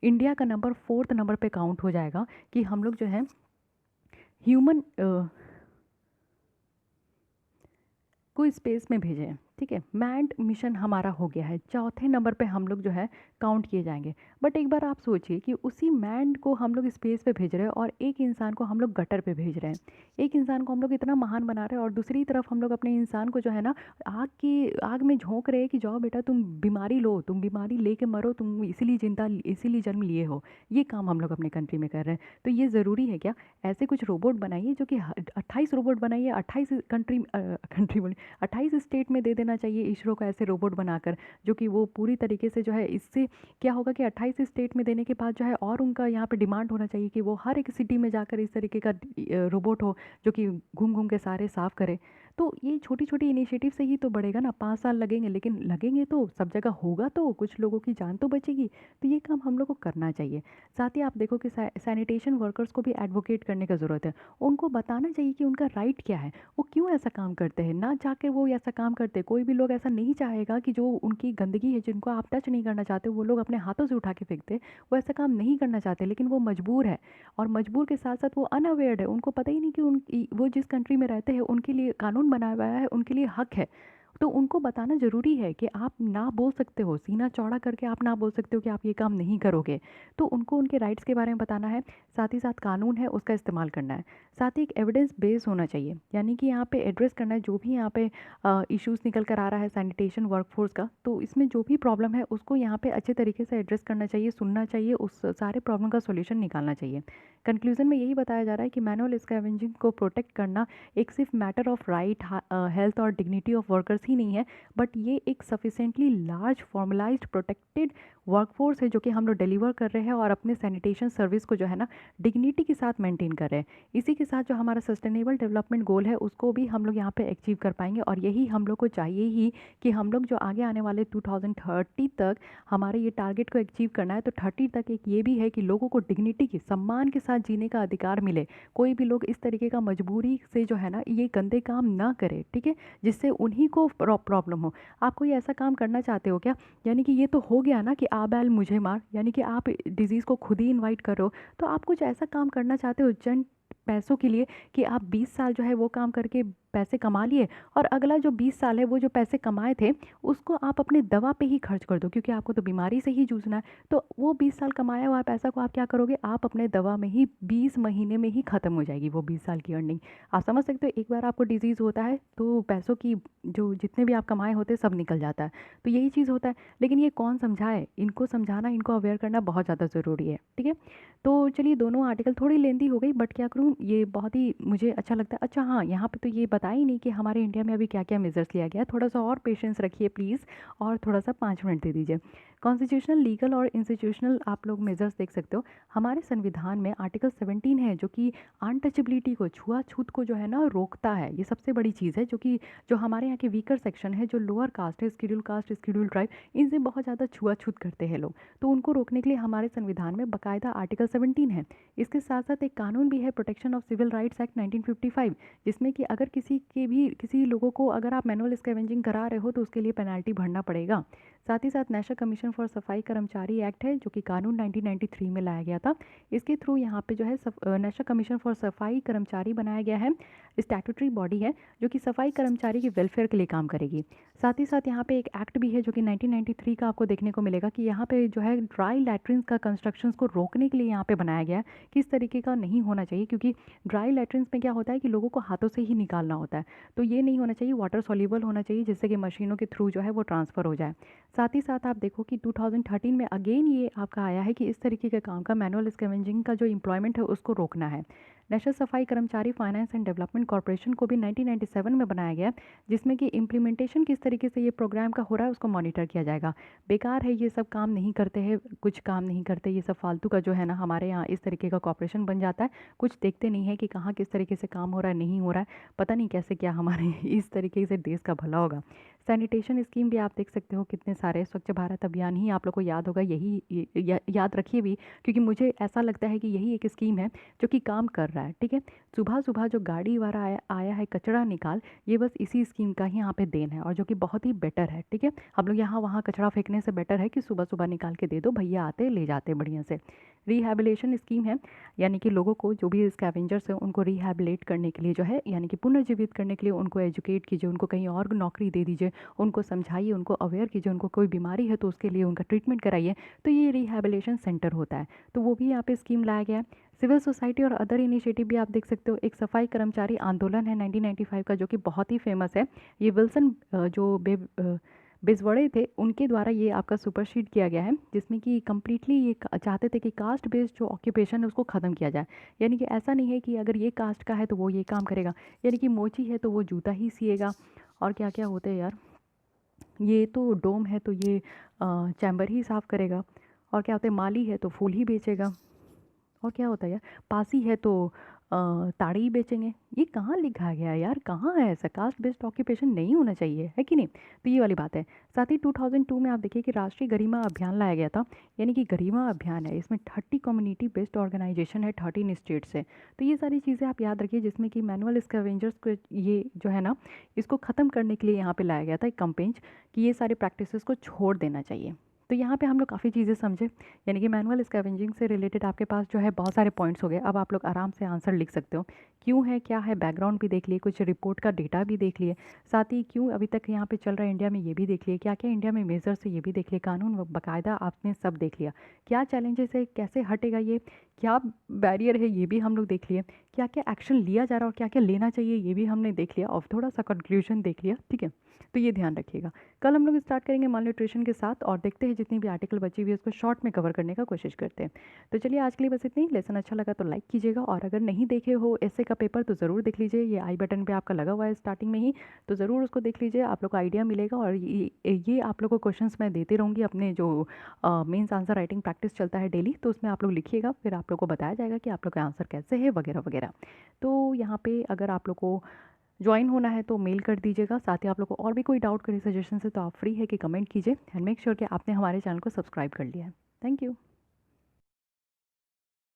इंडिया का नंबर 4th नंबर पे काउंट हो जाएगा कि हम लोग जो है ह्यूमन को स्पेस में भेजें, ठीक है। मैन्ड मिशन हमारा हो गया है, चौथे नंबर पे हम लोग जो है काउंट किए जाएंगे। बट एक बार आप सोचिए कि उसी मैन्ड को हम लोग स्पेस पे भेज रहे हैं और एक इंसान को हम लोग गटर पे भेज रहे हैं। एक इंसान को हम लोग इतना महान बना रहे हैं और दूसरी तरफ हम लोग अपने इंसान को जो है ना आग में झोंक रहे हैं कि जाओ बेटा तुम बीमारी लो, तुम बीमारी लेके मरो, तुम इसीलिए जन्म लिए हो। ये काम हम लोग अपने कंट्री में कर रहे हैं। तो ये ज़रूरी है क्या? ऐसे कुछ रोबोट बनाइए जो कि 28 रोबोट बनाइए, 28 कंट्री बोले 28 स्टेट में दे देना चाहिए इसरो को ऐसे रोबोट बनाकर, जो कि वो पूरी तरीके से जो है, इससे क्या होगा कि 28 स्टेट में देने के बाद जो है और उनका यहाँ पे डिमांड होना चाहिए कि वो हर एक सिटी में जाकर इस तरीके का रोबोट हो जो कि घूम घूम के सारे साफ़ करे। तो ये छोटी छोटी इनिशिएटिव से ही तो बढ़ेगा ना। 5 साल लगेंगे, लेकिन लगेंगे तो सब जगह होगा, तो कुछ लोगों की जान तो बचेगी। तो ये काम हम लोग को करना चाहिए। साथ ही आप देखो कि सैनिटेशन वर्कर्स को भी एडवोकेट करने का ज़रूरत है। उनको बताना चाहिए कि उनका राइट क्या है, वो क्यों ऐसा काम करते हैं, ना जाकर वो ऐसा काम करते। कोई भी लोग ऐसा नहीं चाहेगा कि जो उनकी गंदगी है, जिनको आप टच नहीं करना चाहते, वो लोग अपने हाथों से उठा के फेंकते। वो ऐसा काम नहीं करना चाहते, लेकिन वो मजबूर है। और मजबूर के साथ साथ वो अनअवेयर्ड है, उनको पता ही नहीं कि वो जिस कंट्री में रहते हैं उनके लिए कानून बनाया हुआ है, उनके लिए हक है। तो उनको बताना ज़रूरी है कि आप ना बोल सकते हो, सीना चौड़ा करके आप ना बोल सकते हो कि आप ये काम नहीं करोगे। तो उनको उनके राइट्स के बारे में बताना है, साथ ही साथ कानून है उसका इस्तेमाल करना है। साथ ही एक एविडेंस बेस होना चाहिए, यानी कि यहाँ पे एड्रेस करना है जो भी यहाँ पे इश्यूज़ निकल कर आ रहा है सैनिटेशन वर्कफोर्स का, तो इसमें जो भी प्रॉब्लम है उसको यहाँ पे अच्छे तरीके से एड्रेस करना चाहिए, सुनना चाहिए, उस सारे प्रॉब्लम का सॉल्यूशन निकालना चाहिए। कंक्लूजन में यही बताया जा रहा है कि मैनुअल स्कैवेंजिंग को प्रोटेक्ट करना एक सिर्फ मैटर ऑफ राइट, हेल्थ और डिग्निटी ऑफ वर्कर्स ही नहीं है, बट ये एक sufficiently large formalised protected workforce है जो कि हम लोग डिलीवर कर रहे हैं और अपने सैनिटेशन सर्विस को जो है ना डिग्निटी के साथ मेंटेन कर रहे हैं। इसी के साथ जो हमारा सस्टेनेबल डेवलपमेंट गोल है उसको भी हम लोग यहाँ पे अचीव कर पाएंगे, और यही हम लोग को चाहिए ही कि हम लोग जो आगे आने वाले 2030 तक हमारे ये टारगेट को अचीव करना है, तो 30 तक एक ये भी है कि लोगों को डिग्निटी की सम्मान के साथ जीने का अधिकार मिले। कोई भी लोग इस तरीके का मजबूरी से जो है ना ये गंदे काम ना करे, ठीक है, जिससे उन्हीं को प्रॉब्लम हो। आप कोई ऐसा काम करना चाहते हो क्या? यानी कि ये तो हो गया ना कि आ बैल मुझे मार, यानी कि आप डिजीज़ को खुद ही इनवाइट करो। तो आप कुछ ऐसा काम करना चाहते हो जन पैसों के लिए कि आप 20 साल जो है वो काम करके पैसे कमा लिए, और अगला जो 20 साल है वो जो पैसे कमाए थे उसको आप अपने दवा पे ही खर्च कर दो, क्योंकि आपको तो बीमारी से ही जूझना है। तो वो 20 साल कमाया हुआ पैसा को आप क्या करोगे? आप अपने दवा में ही 20 महीने में ही ख़त्म हो जाएगी वो 20 साल की अर्निंग। आप समझ सकते हो, एक बार आपको डिजीज़ होता है तो पैसों की जो जितने भी आप कमाए होते हैं सब निकल जाता है। तो यही चीज़ होता है, लेकिन ये कौन समझाए? इनको समझाना, इनको अवेयर करना बहुत ज़्यादा ज़रूरी है, ठीक है। तो चलिए, दोनों आर्टिकल थोड़ी लेंदी हो गई, बट क्या करूँ, ये बहुत ही मुझे अच्छा लगता है। अच्छा हाँ, यहाँ पे तो ये बताया ही नहीं कि हमारे इंडिया में अभी क्या क्या मेजर्स लिया गया है। थोड़ा सा और पेशेंस रखिए प्लीज़, और थोड़ा सा 5 मिनट दे दीजिए। कॉन्स्टिट्यूशनल, लीगल और इंस्टीट्यूशनल आप लोग मेजर्स देख सकते हो। हमारे संविधान में आर्टिकल 17 है जो कि अनटचेबिलिटी को, छुआछूत को जो है ना रोकता है। ये सबसे बड़ी चीज़ है, जो कि जो हमारे यहाँ के वीकर सेक्शन है, जो लोअर कास्ट है, शेड्यूल कास्ट, शेड्यूल ट्राइब, इनसे बहुत ज़्यादा छुआछूत करते हैं लोग। तो उनको रोकने के लिए हमारे संविधान में बाकायदा आर्टिकल 17 है। इसके साथ साथ एक कानून भी है, Protection of Civil Rights Act 1955, जिसमें कि अगर किसी लोगों को अगर आप मैनुअल स्कैवेंजिंग करा रहे हो तो उसके लिए पेनल्टी भरना पड़ेगा। साथ ही साथ नेशनल कमीशन फॉर सफाई कर्मचारी एक्ट है जो कि कानून 1993 में लाया गया था। इसके थ्रू यहाँ पे जो है नेशनल कमीशन फॉर सफाई कर्मचारी बनाया गया है। स्टैट्यूटरी बॉडी है जो कि सफाई कर्मचारी के वेलफेयर के लिए काम करेगी। साथ ही साथ यहाँ पे एक एक्ट भी है जो कि 1993 का आपको देखने को मिलेगा, कि यहाँ पे जो है ड्राई लैट्रिन्स का कंस्ट्रक्शंस को रोकने के लिए यहाँ पे बनाया गया है। किस तरीके का नहीं होना चाहिए, क्योंकि ड्राई लैट्रिन्स में क्या होता है कि लोगों को हाथों से ही निकालना होता है, तो ये नहीं होना चाहिए। वाटर सॉल्यूबल होना चाहिए जिससे कि मशीनों के थ्रू जो है वो ट्रांसफ़र हो जाए। साथ ही साथ आप देखो कि 2013 में अगेन ये आपका आया है कि इस तरीके के काम का, मैनुअल स्कैवेंजिंग का जो एम्प्लॉयमेंट है उसको रोकना है। नेशनल सफाई कर्मचारी फाइनेंस एंड डेवलपमेंट कॉर्पोरेशन को भी 1997 में बनाया गया, जिसमें कि इम्प्लीमेंटेशन किस तरीके से ये प्रोग्राम का हो रहा है उसको मॉनिटर किया जाएगा। बेकार है, ये सब काम नहीं करते हैं, कुछ काम नहीं करते, ये सब फालतू का जो है ना हमारे यहाँ इस तरीके का कॉर्पोरेशन बन जाता है। कुछ देखते नहीं है कि कहाँ किस तरीके से काम हो रहा है, नहीं हो रहा है, पता नहीं कैसे क्या हमारे इस तरीके से देश का भला होगा। सैनिटेशन स्कीम भी आप देख सकते हो कितने सारे, स्वच्छ भारत अभियान ही आप लोग को याद होगा, यही याद रखिए भी, क्योंकि मुझे ऐसा लगता है कि यही एक स्कीम है जो कि काम कर रहा है, ठीक है। सुबह सुबह जो गाड़ी वाला आया है कचरा निकाल, ये बस इसी स्कीम का ही यहाँ पे देन है, और जो कि बहुत ही बेटर है, ठीक है। हम लोग यहाँ वहाँ कचरा फेंकने से बेटर है कि सुबह सुबह निकाल के दे दो, भैया आते ले जाते बढ़िया से। रिहैबिलेशन स्कीम है, यानी कि लोगों को जो भी स्कैवेंजर्स हैं उनको रिहैबिलेट करने के लिए जो है, यानी कि पुनर्जीवित करने के लिए उनको एजुकेट कीजिए, उनको कहीं और नौकरी दे दीजिए, उनको समझाइए, उनको अवेयर कीजिए, उनको कोई बीमारी है तो उसके लिए उनका ट्रीटमेंट कराइए। तो ये रिहैबिलेशन सेंटर होता है, तो वो भी यहाँ पे स्कीम लाया गया है। सिविल सोसाइटी और अदर इनिशिएटिव भी आप देख सकते हो। एक सफाई कर्मचारी आंदोलन है 1995 का जो कि बहुत ही फेमस है। ये विल्सन जो बिजवड़े थे उनके द्वारा ये आपका सुपरसीड किया गया है, जिसमें कि कम्प्लीटली ये चाहते थे कि कास्ट बेस्ड जो ऑक्यूपेशन है उसको ख़त्म किया जाए। यानी कि ऐसा नहीं है कि अगर ये कास्ट का है तो वो ये काम करेगा, यानी कि मोची है तो वो जूता ही सिएगा, और क्या क्या होते हैं यार, ये तो डोम है तो ये चैम्बर ही साफ़ करेगा, और क्या होता है, माली है तो फूल ही बेचेगा, और क्या होता है यार, पासी है तो ताड़ी ही बेचेंगे। ये कहाँ लिखा गया है यार, कहाँ है ऐसा? कास्ट बेस्ड ऑक्यूपेशन नहीं होना चाहिए, है कि नहीं? तो ये वाली बात है। साथ ही 2002 में आप देखिए कि राष्ट्रीय गरिमा अभियान लाया गया था, यानी कि गरिमा अभियान है, इसमें 30 कम्युनिटी बेस्ड ऑर्गेनाइजेशन है 13 स्टेट से। तो ये सारी चीज़ें आप याद रखिए, जिसमें कि मैनुअल स्कैवेंजर्स को ये जो है ना इसको ख़त्म करने के लिए यहाँ पे लाया गया था एक कैंपेन, कि ये सारे प्रैक्टिसेस को छोड़ देना चाहिए। तो यहाँ पे हम लोग काफ़ी चीज़ें समझे, यानी कि मैनुअल स्कैवेंजिंग से रिलेटेड आपके पास जो है बहुत सारे पॉइंट्स हो गए। अब आप लोग आराम से आंसर लिख सकते हो क्यों है, क्या है, बैकग्राउंड भी देख लिए, कुछ रिपोर्ट का डेटा भी देख लिए, साथ ही क्यों अभी तक यहाँ पे चल रहा है इंडिया में ये भी देख लिए, क्या क्या इंडिया में मेजर्स है ये भी देख लिए, कानून बाकायदा आपने सब देख लिया, क्या चैलेंजेस है, कैसे हटेगा ये, क्या बैरियर है ये भी हम लोग देख लिए, क्या क्या एक्शन लिया जा रहा है और क्या क्या लेना चाहिए ये भी हमने देख लिया और थोड़ा सा कंक्लूजन देख लिया, ठीक है। तो ये ध्यान रखिएगा। कल हम लोग स्टार्ट करेंगे माल न्यूट्रिशन के साथ और देखते हैं जितनी भी आर्टिकल बची हुई है उसको शॉर्ट में कवर करने का कोशिश करते हैं। तो चलिए आज के लिए बस इतनी। लेसन अच्छा लगा तो लाइक कीजिएगा और अगर नहीं देखे हो ऐसे का पेपर तो ज़रूर देख लीजिए, ये आई बटन पे आपका लगा हुआ है स्टार्टिंग में ही, तो ज़रूर उसको देख लीजिए, आप लोग को आइडिया मिलेगा। और ये आप लोग को क्वेश्चंस मैं देती रहूँगी, अपने जो मेंस आंसर राइटिंग प्रैक्टिस चलता है डेली, तो उसमें आप लोग लिखिएगा, फिर आप लोग को बताया जाएगा कि आप लोग का आंसर कैसे है वगैरह वगैरह। तो यहाँ पे अगर आप लोग को ज्वाइन होना है तो मेल कर दीजिएगा। साथ ही आप लोग को और भी कोई डाउट करी सजेशन है तो आप फ्री है कि कमेंट कीजिए एंड मेक श्योर कि आपने हमारे चैनल को सब्सक्राइब कर लिया है। Thank you.